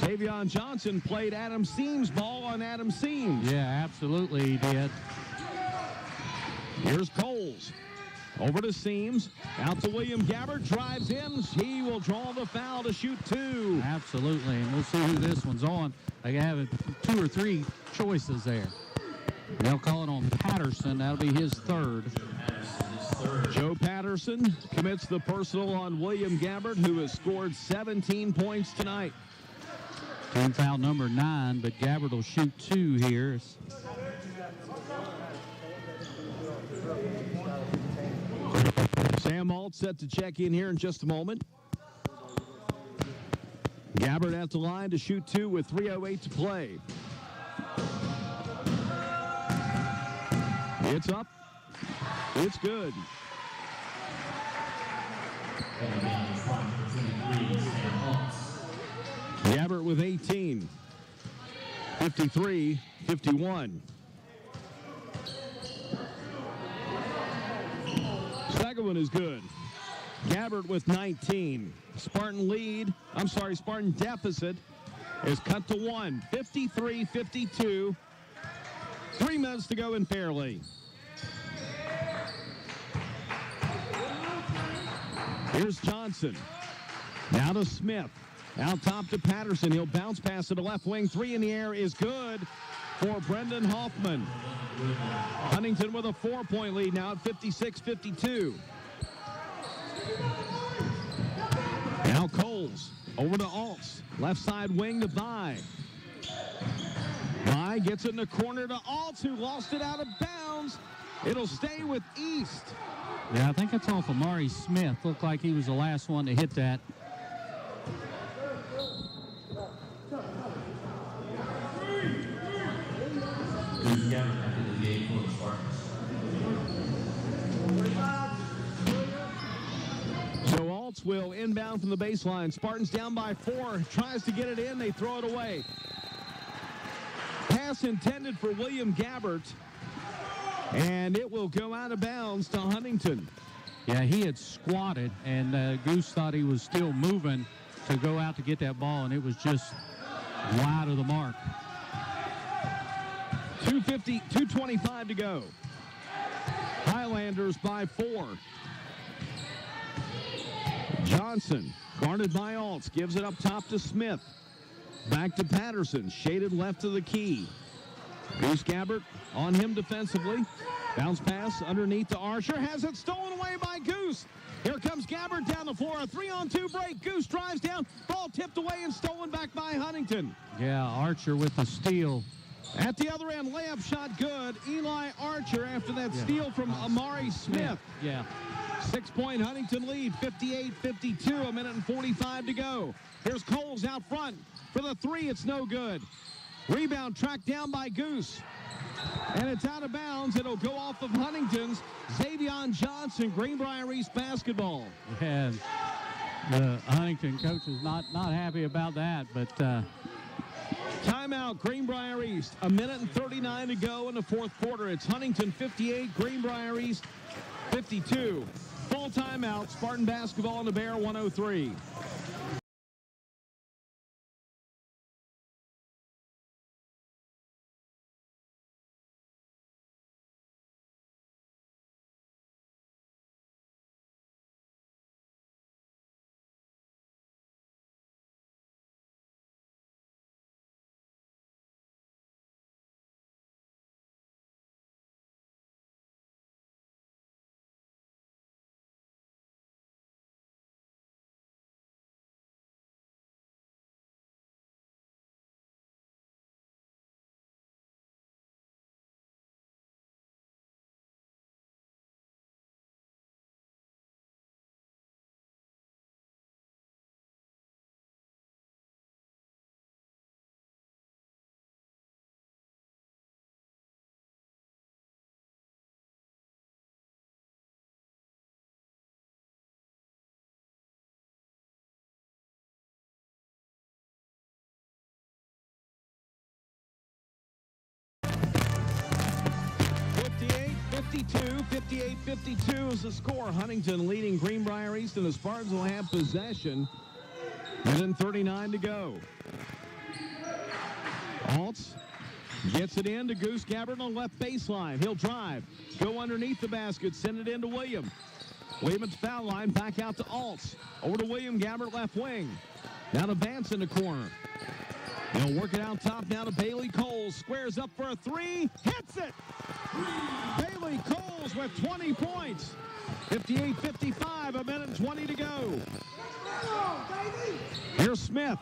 Xavion Johnson played Adam Seams' ball on Adam Seams. Yeah, absolutely he did. Here's Coles. Over to Seams. Out to William Gabbard. Drives in. He will draw the foul to shoot two. Absolutely, and we'll see who this one's on. They have 2 or 3 choices there. They'll call it on Patterson. That'll be his third. Joe Patterson commits the personal on William Gabbard, who has scored 17 points tonight. Team foul number 9, but Gabbard will shoot 2 here. Sam Alt set to check in here in just a moment. Gabbard at the line to shoot 2 with 3:08 to play. It's up. It's good. Gabbard with 18. 53-51. Second one is good. Gabbard with 19. Spartan deficit is cut to 1. 53-52. 3 minutes to go in Fairleigh. Here's Johnson. Now to Smith. Out top to Patterson. He'll bounce pass to the left wing. 3 in the air is good for Brendan Hoffman. Huntington with a 4-point lead now at 56-52. Now Coles over to Alts. Left side wing to Vi. Vi gets it in the corner to Alts, who lost it out of bounds. It'll stay with East. Yeah, I think it's off Amari Smith. Looked like he was the last one to hit that. So Alts will inbound from the baseline. Spartans down by 4. Tries to get it in. They throw it away. Pass intended for William Gabbard. And it will go out of bounds to Huntington. Yeah, he had squatted, and Goose thought he was still moving to go out to get that ball, and it was just wide of the mark. 2:25 to go. Highlanders by 4. Johnson, guarded by Altz, gives it up top to Smith. Back to Patterson, shaded left of the key. Goose Gabbert on him defensively. Bounce pass underneath to Archer. Has it stolen away by Goose. Here comes Gabbert down the floor. A 3-on-2 break. Goose drives down. Ball tipped away and stolen back by Huntington. Yeah, Archer with the steal. At the other end, layup shot good. Eli Archer after that steal from Amari Smith. Yeah. 6-point Huntington lead, 58-52, a minute and 45 to go. Here's Coles out front for the 3. It's no good. Rebound tracked down by Goose. And it's out of bounds. It'll go off of Huntington's. Xavion Johnson, Greenbrier East basketball. Yeah, the Huntington coach is not happy about that, but timeout, Greenbrier East. A minute and 39 to go in the fourth quarter. It's Huntington 58, Greenbrier East 52. Full timeout, Spartan basketball on the Bear 103. .52, 58-52 is the score. Huntington leading Greenbrier East, and the Spartans will have possession. Within 39 to go. Altz gets it in to Goose Gabbert on the left baseline. He'll drive, go underneath the basket, send it in to William. Williams foul line, back out to Altz. Over to William Gabbert, left wing. Now to Vance in the corner. He'll work it out top now to Bailey Coles. Squares up for a 3. Hits it! Bailey Coles with 20 points. 58-55, a minute and 20 to go. Here's Smith.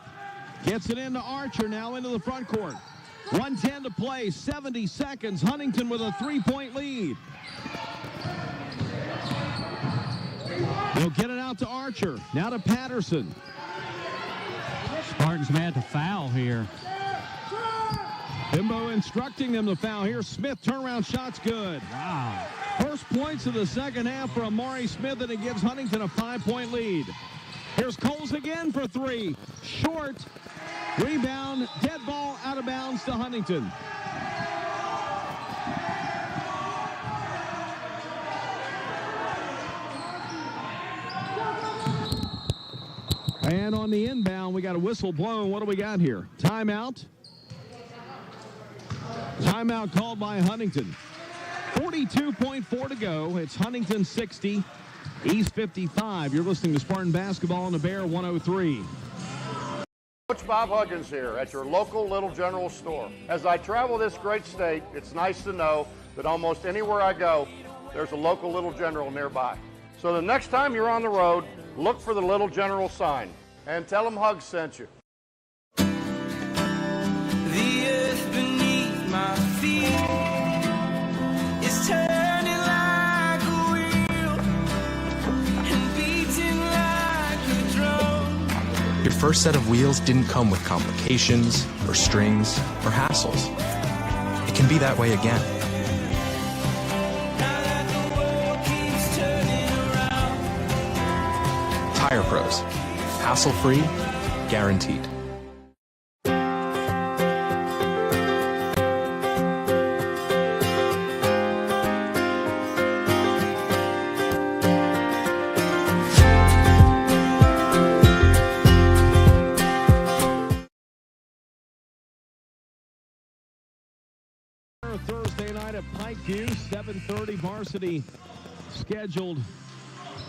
Gets it into Archer now into the front court. 1:10 to play, 70 seconds. Huntington with a 3-point lead. They'll get it out to Archer. Now to Patterson. Spartans may have to foul here. Bimbo instructing them to foul here. Smith, turnaround shot's good. Wow. First points of the second half for Amari Smith, and it gives Huntington a 5-point lead. Here's Coles again for 3. Short. Rebound. Dead ball out of bounds to Huntington. And on the inbound, we got a whistle blown. What do we got here? Timeout. Timeout called by Huntington. 42.4 to go. It's Huntington 60, East 55. You're listening to Spartan Basketball on the Bear 103. Coach Bob Huggins here at your local Little General store. As I travel this great state, it's nice to know that almost anywhere I go, there's a local Little General nearby. So the next time you're on the road, look for the Little General sign and tell them Hugs sent you. The earth beneath my feet is turning like a wheel and beating like a drum. Your first set of wheels didn't come with complications or strings or hassles. It can be that way again. Tire Pros. Hassle-free, guaranteed. at Pikeview. 7:30 varsity scheduled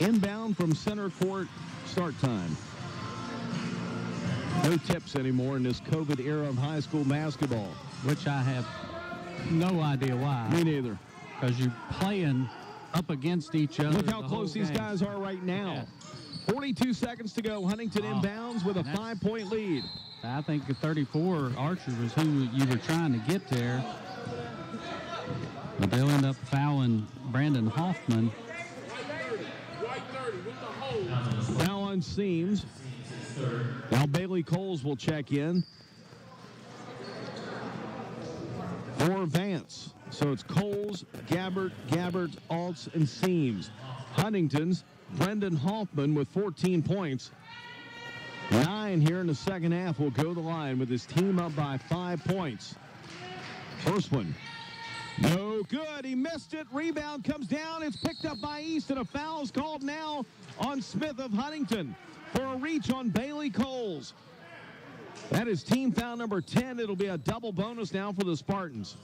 inbound from center court start time. No tips anymore in this COVID era of high school basketball. Which I have no idea why. Me neither. Because you're playing up against each other. Look how close these guys are right now. Yeah. 42 seconds to go. Huntington inbounds with a 5-point lead. I think the 34 Archer was who you were trying to get there. But they'll end up fouling Brandon Hoffman. Now on Seams. Now Bailey Coles will check in for Vance. So it's Coles, Gabbert, Altz, and Seams. Huntington's Brendan Hoffman with 14 points. 9 here in the second half will go the line with his team up by 5 points. First one. No good. He missed it. Rebound comes down. It's picked up by East, and a foul is called now on Smith of Huntington for a reach on Bailey Coles. That is team foul number 10. It'll be a double bonus now for the Spartans.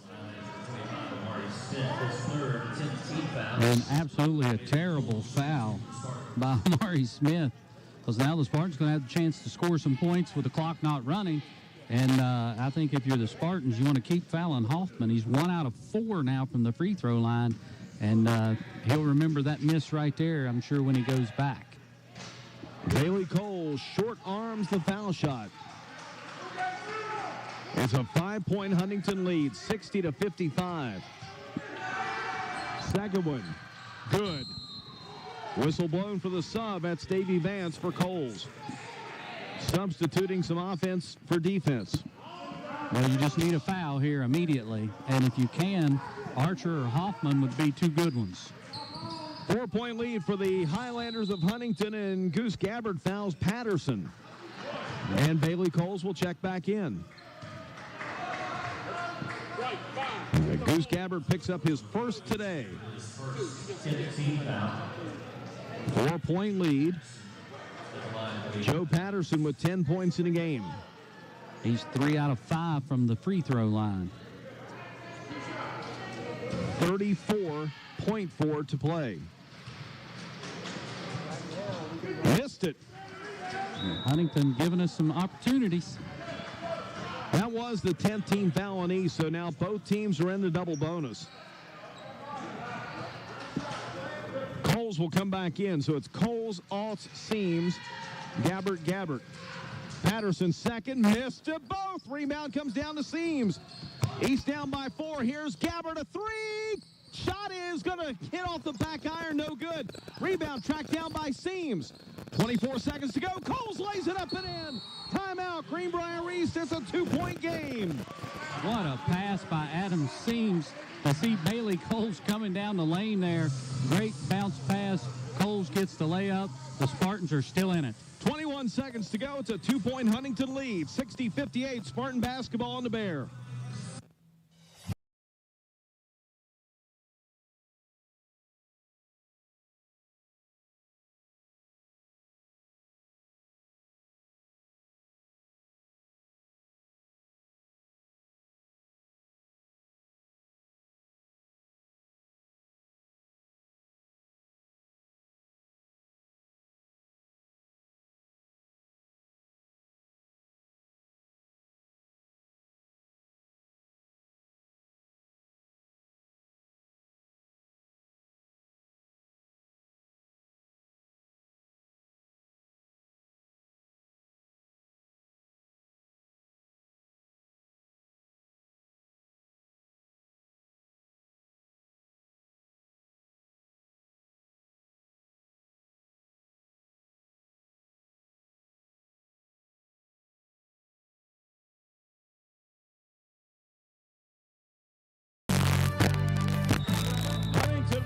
And absolutely a terrible foul by Amari Smith, because now the Spartans going to have the chance to score some points with the clock not running. And I think if you're the Spartans, you want to keep fouling Hoffman. He's 1 out of 4 now from the free throw line, and he'll remember that miss right there, I'm sure, when he goes back. Bailey Coles short arms the foul shot. It's a 5-point Huntington lead, 60-55. Second one, good. Whistle blown for the sub. That's Davey Vance for Coles. Substituting some offense for defense. Well, you just need a foul here immediately. And if you can, Archer or Hoffman would be 2 good ones. 4-point lead for the Highlanders of Huntington, and Goose Gabbard fouls Patterson. And Bailey Coles will check back in. Goose Gabbard picks up his first today. 4-point lead. Joe Patterson with 10 points in a game. He's 3 out of 5 from the free throw line. 34.4 to play. Missed it. Huntington giving us some opportunities. That was the 10th team foul on East, so now both teams are in the double bonus. Coles will come back in, so it's Coles, Altz, Seams, Gabbert. Patterson second, missed it both. Rebound comes down to Seams. East down by 4. Here's Gabbert, a 3. Shot is going to hit off the back iron, no good. Rebound tracked down by Seams. 24 seconds to go. Coles lays it up and in. Timeout, Greenbrier East. It's a 2-point game. What a pass by Adam Seams to see Bailey Coles coming down the lane there. Great bounce pass. Coles gets the layup. The Spartans are still in it. 21 seconds to go. It's a 2-point Huntington lead. 60-58 Spartan basketball on the Bear.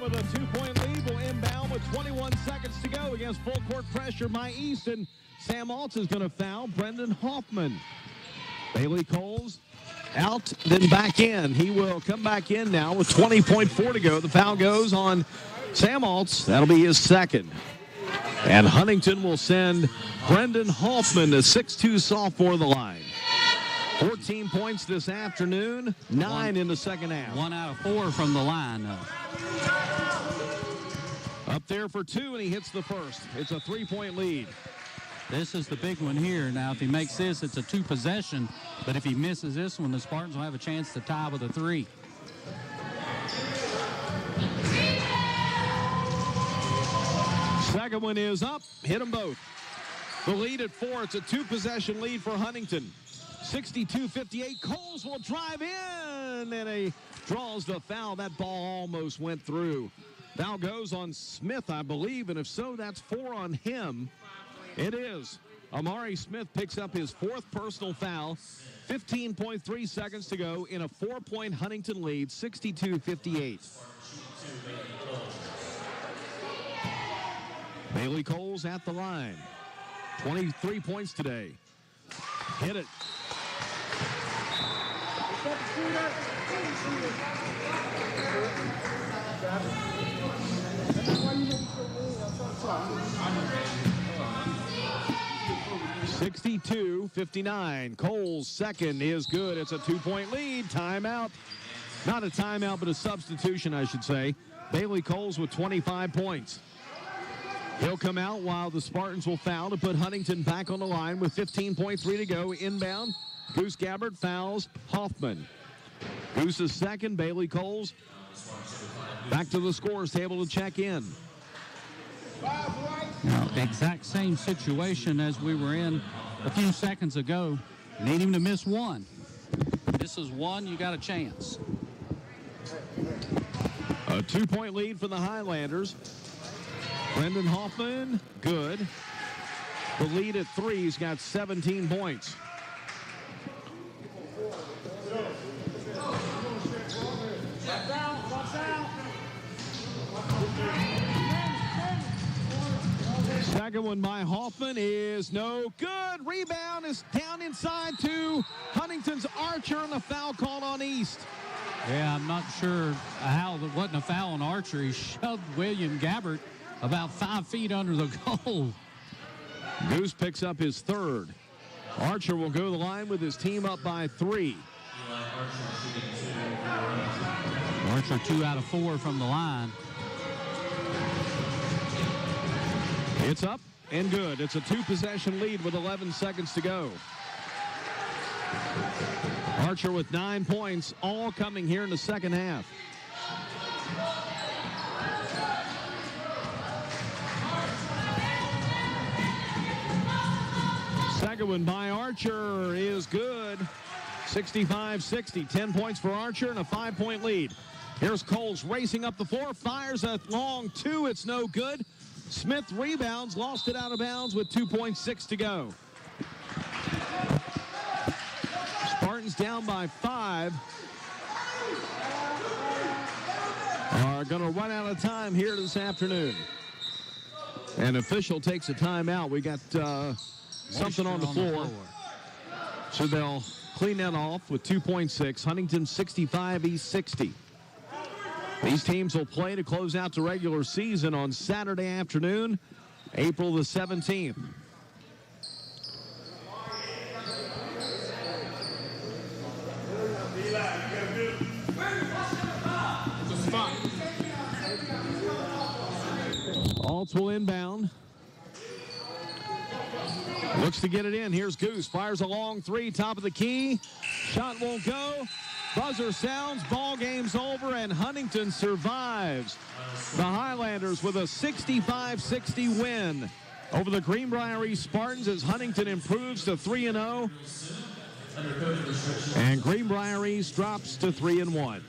With a 2-point lead, will inbound with 21 seconds to go against full court pressure by East, and Sam Altz is going to foul Brendan Hoffman. Bailey Coles out, then back in. He will come back in now with 20.4 to go. The foul goes on Sam Altz. That'll be his second. And Huntington will send Brendan Hoffman, the 6'2 sophomore, the line. 14 points this afternoon, 9 in the second half. 1 out of 4 from the line. Up there for 2, and he hits the first. It's a 3-point lead. This is the big one here. Now, if he makes this, it's a 2-possession. But if he misses this one, the Spartans will have a chance to tie with a 3. Second one is up. Hit them both. The lead at 4. It's a 2-possession lead for Huntington. 62-58. Coles will drive in, and he draws the foul. That ball almost went through. Foul goes on Smith, I believe, and if so, that's 4 on him. It is. Amari Smith picks up his 4th personal foul. 15.3 seconds to go in a 4-point Huntington lead, 62-58. Bailey Coles at the line. 23 points today. Hit it. (62-59). Coles' second is good. It's a 2-point lead. Timeout. Not a timeout, but a substitution, I should say. Bailey Coles with 25 points. He'll come out while the Spartans will foul to put Huntington back on the line with 15.3 to go. Inbound. Goose Gabbard fouls Hoffman. Goose's second. Bailey Coles back to the scores table to check in. Now, exact same situation as we were in a few seconds ago. Need him to miss one. This is one, you got a chance. A 2-point lead for the Highlanders. Brendan Hoffman, good. The lead at 3, he's got 17 points. Second one by Hoffman is no good. Rebound is down inside to Huntington's Archer, and the foul called on East. Yeah, I'm not sure how there wasn't a foul on Archer. He shoved William Gabbert about 5 feet under the goal. Goose picks up his 3rd. Archer will go to the line with his team up by 3. Archer 2 out of 4 from the line. It's up and good. It's a 2-possession lead with 11 seconds to go. Archer with 9 points, all coming here in the second half. Second one by Archer is good. 65-60. 10 points for Archer and a 5-point lead. Here's Coles racing up the floor. Fires a long 2. It's no good. Smith rebounds. Lost it out of bounds with 2.6 to go. Spartans down by 5. Are going to run out of time here this afternoon. An official takes a timeout. We got something on the floor. So they'll clean that off with 2.6. Huntington 65, East 60. These teams will play to close out the regular season on Saturday afternoon, April the 17th. Alts will inbound. Looks to get it in. Here's Goose. Fires a long 3, top of the key. Shot won't go. Buzzer sounds. Ball game's over, and Huntington survives. The Highlanders with a 65-60 win over the Greenbrier East Spartans as Huntington improves to 3-0. And Greenbrier East drops to 3-1.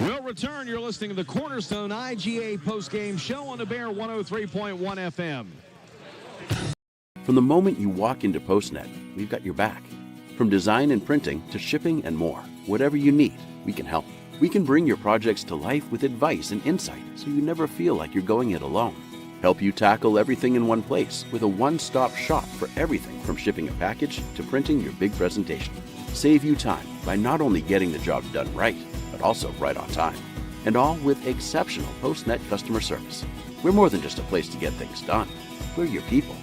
We'll return. You're listening to the Cornerstone IGA postgame show on the Bear 103.1 FM. From the moment you walk into PostNet, we've got your back. From design and printing to shipping and more, whatever you need, we can help. We can bring your projects to life with advice and insight so you never feel like you're going it alone. Help you tackle everything in one place with a one-stop shop for everything from shipping a package to printing your big presentation. Save you time by not only getting the job done right, but also right on time. And all with exceptional PostNet customer service. We're more than just a place to get things done. We're your people.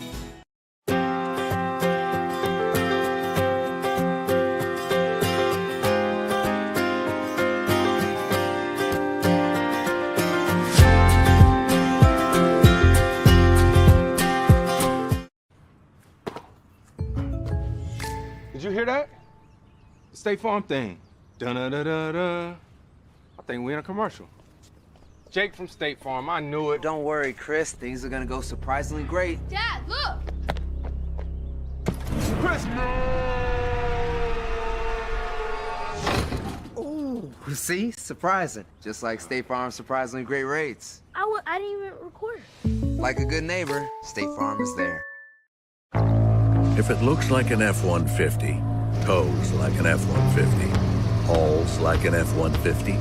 hear that? The State Farm thing. Dun-da-da-da-da. I think we're in a commercial. Jake from State Farm, I knew it. Don't worry, Chris. Things are gonna go surprisingly great. Dad, look! Chris! Ooh, see? Surprising. Just like State Farm's surprisingly great rates. I didn't even record. Like a good neighbor, State Farm is there. If it looks like an F-150, tows like an F-150, hauls like an F-150,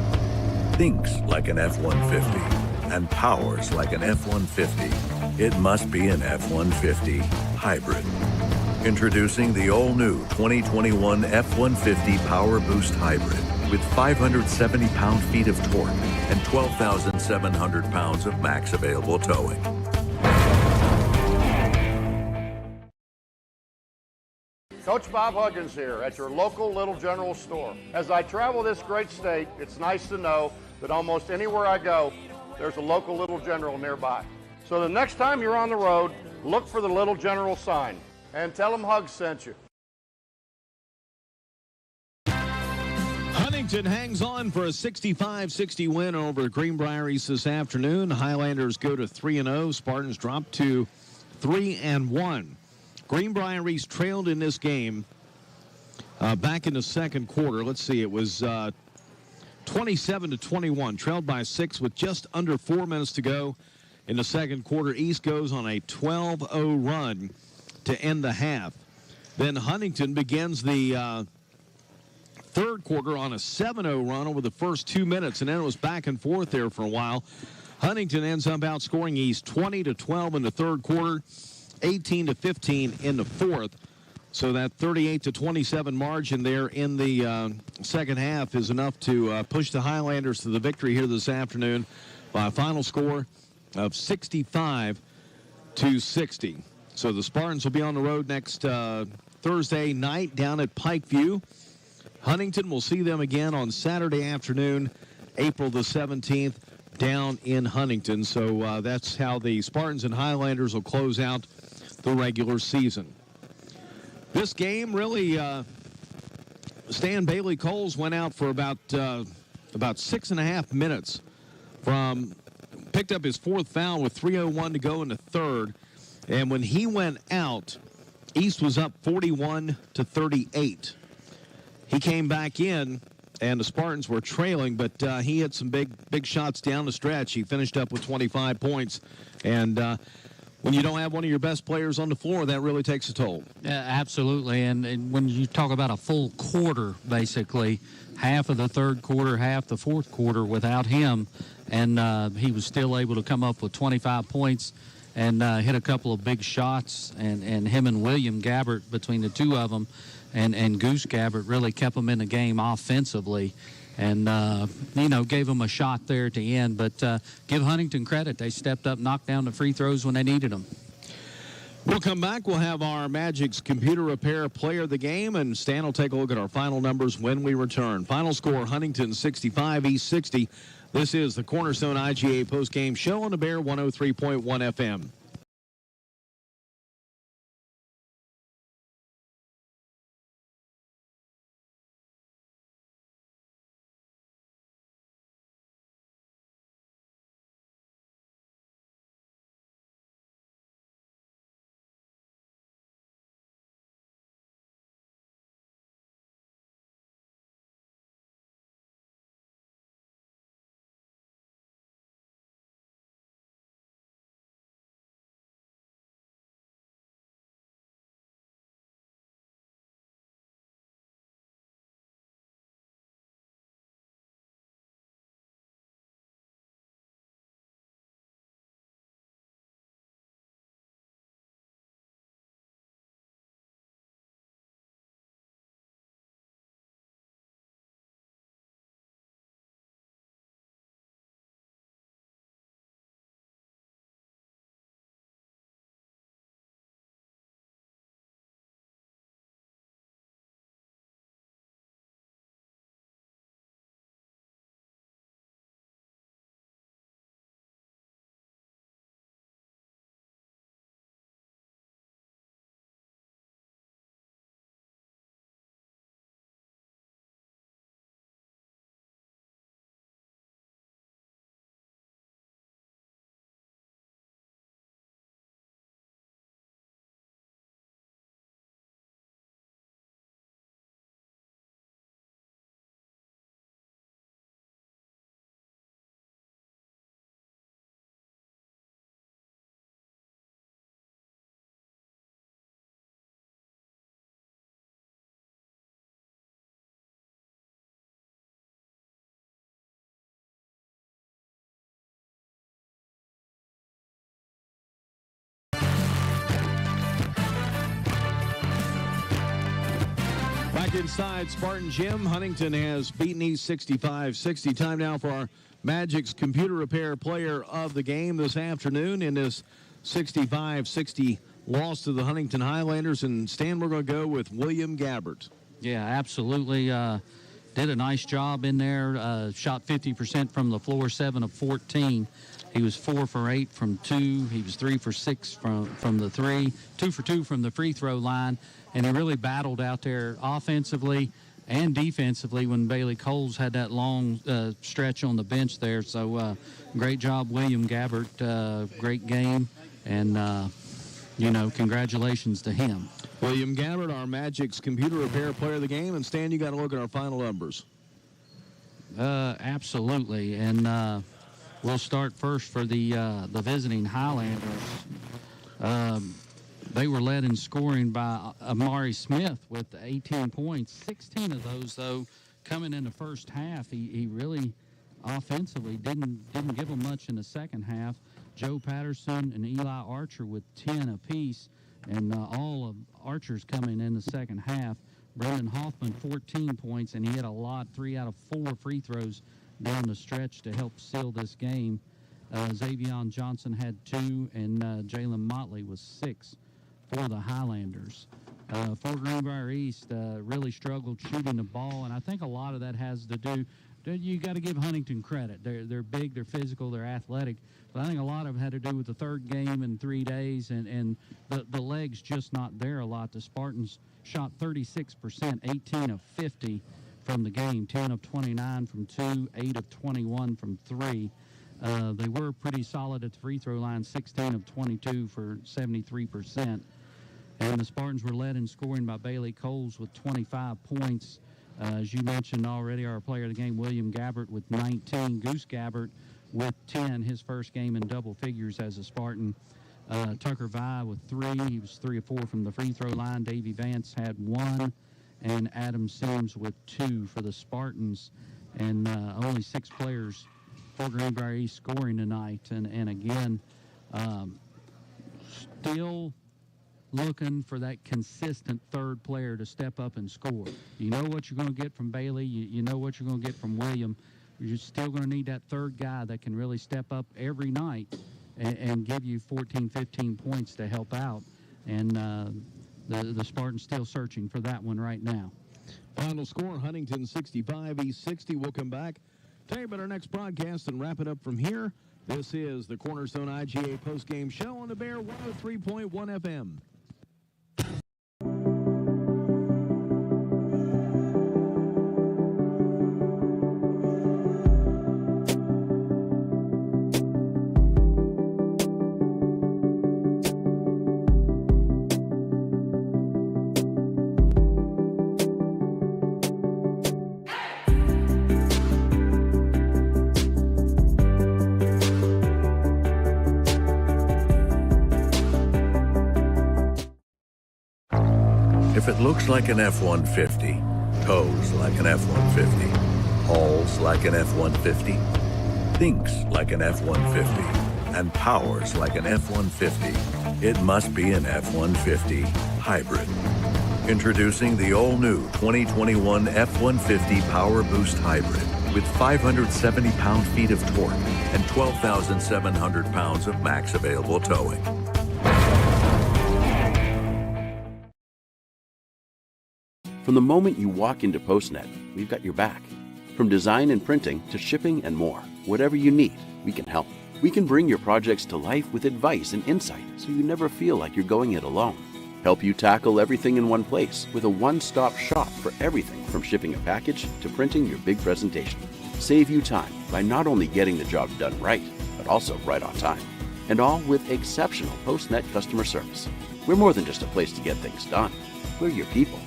thinks like an F-150, and powers like an F-150, it must be an F-150 hybrid. Introducing the all-new 2021 F-150 Power Boost Hybrid with 570 pound-feet of torque and 12,700 pounds of max available towing. Coach Bob Huggins here at your local Little General store. As I travel this great state, it's nice to know that almost anywhere I go, there's a local Little General nearby. So the next time you're on the road, look for the Little General sign and tell them Hugs sent you. Huntington hangs on for a 65-60 win over Greenbrier East this afternoon. Highlanders go to 3-0. Spartans drop to 3-1. Greenbrier East trailed in this game back in the second quarter. Let's see, it was 27-21, trailed by 6 with just under 4 minutes to go in the second quarter. East goes on a 12-0 run to end the half. Then Huntington begins the third quarter on a 7-0 run over the first 2 minutes, and then it was back and forth there for a while. Huntington ends up outscoring East 20-12 in the third quarter, 18-15 in the fourth. So that 38-27 margin there in the second half is enough to push the Highlanders to the victory here this afternoon by a final score of 65-60. So the Spartans will be on the road next Thursday night down at Pikeview. Huntington will see them again on Saturday afternoon, April the 17th, down in Huntington. So that's how the Spartans and Highlanders will close out the regular season. This game really, Stan Bailey Coles went out for about 6.5 minutes picked up his fourth foul with 3:01 to go in the third. And when he went out, East was up 41-38. He came back in, and the Spartans were trailing, but he had some big shots down the stretch. He finished up with 25 points. And when you don't have one of your best players on the floor, that really takes a toll. Yeah, absolutely. And when you talk about a full quarter, basically, half of the third quarter, half the fourth quarter without him, and he was still able to come up with 25 points and hit a couple of big shots, and him and William Gabbert, between the two of them, and Goose Gabbert really kept them in the game offensively. And, gave them a shot there at the end. But give Huntington credit. They stepped up, knocked down the free throws when they needed them. We'll come back. We'll have our Magic's computer repair player of the game, and Stan will take a look at our final numbers when we return. Final score, Huntington 65, East 60. This is the Cornerstone IGA postgame show on the Bear 103.1 FM. inside Spartan Gym. Huntington has beaten East 65-60. Time now for our Magic's Computer Repair Player of the Game this afternoon in this 65-60 loss to the Huntington Highlanders. And Stan, we're going to go with William Gabbert. Yeah, absolutely. Did a nice job in there. Shot 50% from the floor, 7 of 14. He was 4 for 8 from 2. He was 3 for 6 from the 3. 2 for 2 from the free throw line. And he really battled out there offensively and defensively when Bailey Coles had that long stretch on the bench there. So great job, William Gabbert. Great game. And, congratulations to him. William Gabbert, our Magic's Computer Repair Player of the Game. And Stan, you got to look at our final numbers. Absolutely. And we'll start first for the visiting Highlanders. They were led in scoring by Amari Smith with 18 points. 16 of those, though, coming in the first half. He really offensively didn't give them much in the second half. Joe Patterson and Eli Archer with 10 apiece, and all of Archer's coming in the second half. Brendan Hoffman, 14 points, and he had a lot, 3 out of 4 free throws down the stretch to help seal this game. Xavion Johnson had 2, and Jalen Motley was 6 for the Highlanders. For Greenbrier East, really struggled shooting the ball, and I think a lot of that has to do, you got to give Huntington credit. They're big, they're physical, they're athletic, but I think a lot of it had to do with the third game in 3 days, and the legs just not there a lot. The Spartans shot 36%, 18 of 50 from the game, 10 of 29 from 2, 8 of 21 from 3. They were pretty solid at the free throw line, 16 of 22 for 73%. And the Spartans were led in scoring by Bailey Coles with 25 points. As you mentioned already, our player of the game, William Gabbert, with 19. Goose Gabbert with 10, his first game in double figures as a Spartan. Tucker Vi with 3. He was 3 of 4 from the free throw line. Davey Vance had 1. And Adam Sims with 2 for the Spartans. And only 6 players for Greenbrier East scoring tonight. And again, still looking for that consistent third player to step up and score. You know what you're going to get from Bailey. You know what you're going to get from William. You're still going to need that third guy that can really step up every night and give you 14, 15 points to help out. And the Spartans still searching for that one right now. Final score, Huntington 65, East 60. We'll come back, tell you about our next broadcast, and wrap it up from here. This is the Cornerstone IGA postgame show on the Bear 103.1 FM. If it looks like an F-150, tows like an F-150, hauls like an F-150, thinks like an F-150, and powers like an F-150, it must be an F-150 hybrid. Introducing the all-new 2021 F-150 Power Boost Hybrid with 570 pound-feet of torque and 12,700 pounds of max available towing. From the moment you walk into PostNet, we've got your back. From design and printing to shipping and more, whatever you need, we can help. We can bring your projects to life with advice and insight so you never feel like you're going it alone. Help you tackle everything in one place with a one-stop shop for everything from shipping a package to printing your big presentation. Save you time by not only getting the job done right, but also right on time. And all with exceptional PostNet customer service. We're more than just a place to get things done. We're your people.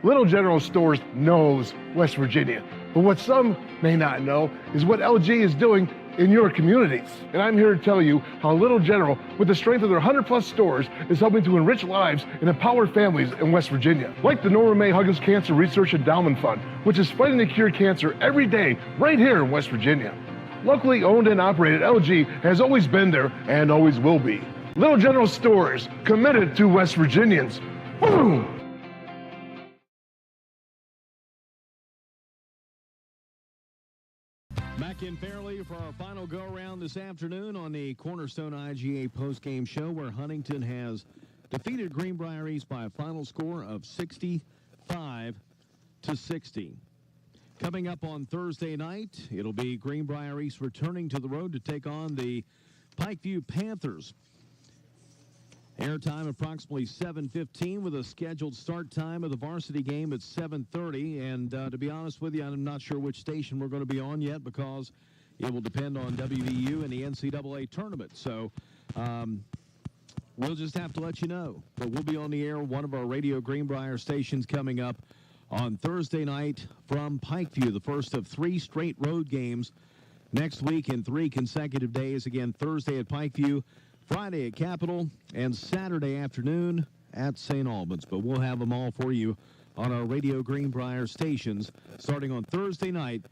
Little General Stores knows West Virginia, but what some may not know is what LG is doing in your communities. And I'm here to tell you how Little General, with the strength of their 100+ stores, is helping to enrich lives and empower families in West Virginia. Like the Norma May Huggins Cancer Research Endowment Fund, which is fighting to cure cancer every day right here in West Virginia. Locally owned and operated, LG has always been there and always will be. Little General Stores, committed to West Virginians. Boom! back in Fairleigh for our final go-around this afternoon on the Cornerstone IGA postgame show, where Huntington has defeated Greenbrier East by a final score of 65-60. Coming up on Thursday night, it'll be Greenbrier East returning to the road to take on the Pikeview Panthers. Airtime approximately 7:15 with a scheduled start time of the varsity game at 7:30. And to be honest with you, I'm not sure which station we're going to be on yet because it will depend on WVU and the NCAA tournament. So we'll just have to let you know. But we'll be on the air, one of our Radio Greenbrier stations, coming up on Thursday night from Pikeview, the first of 3 straight road games next week in 3 consecutive days. Again, Thursday at Pikeview, Friday at Capitol, and Saturday afternoon at St. Albans. But we'll have them all for you on our Radio Greenbrier stations starting on Thursday night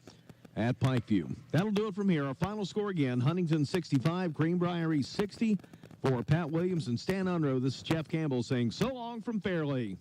at Pikeview. That'll do it from here. Our final score again, Huntington 65, Greenbrier East 60. For Pat Williams and Stan Unruh, this is Jeff Campbell saying so long from Fairleigh.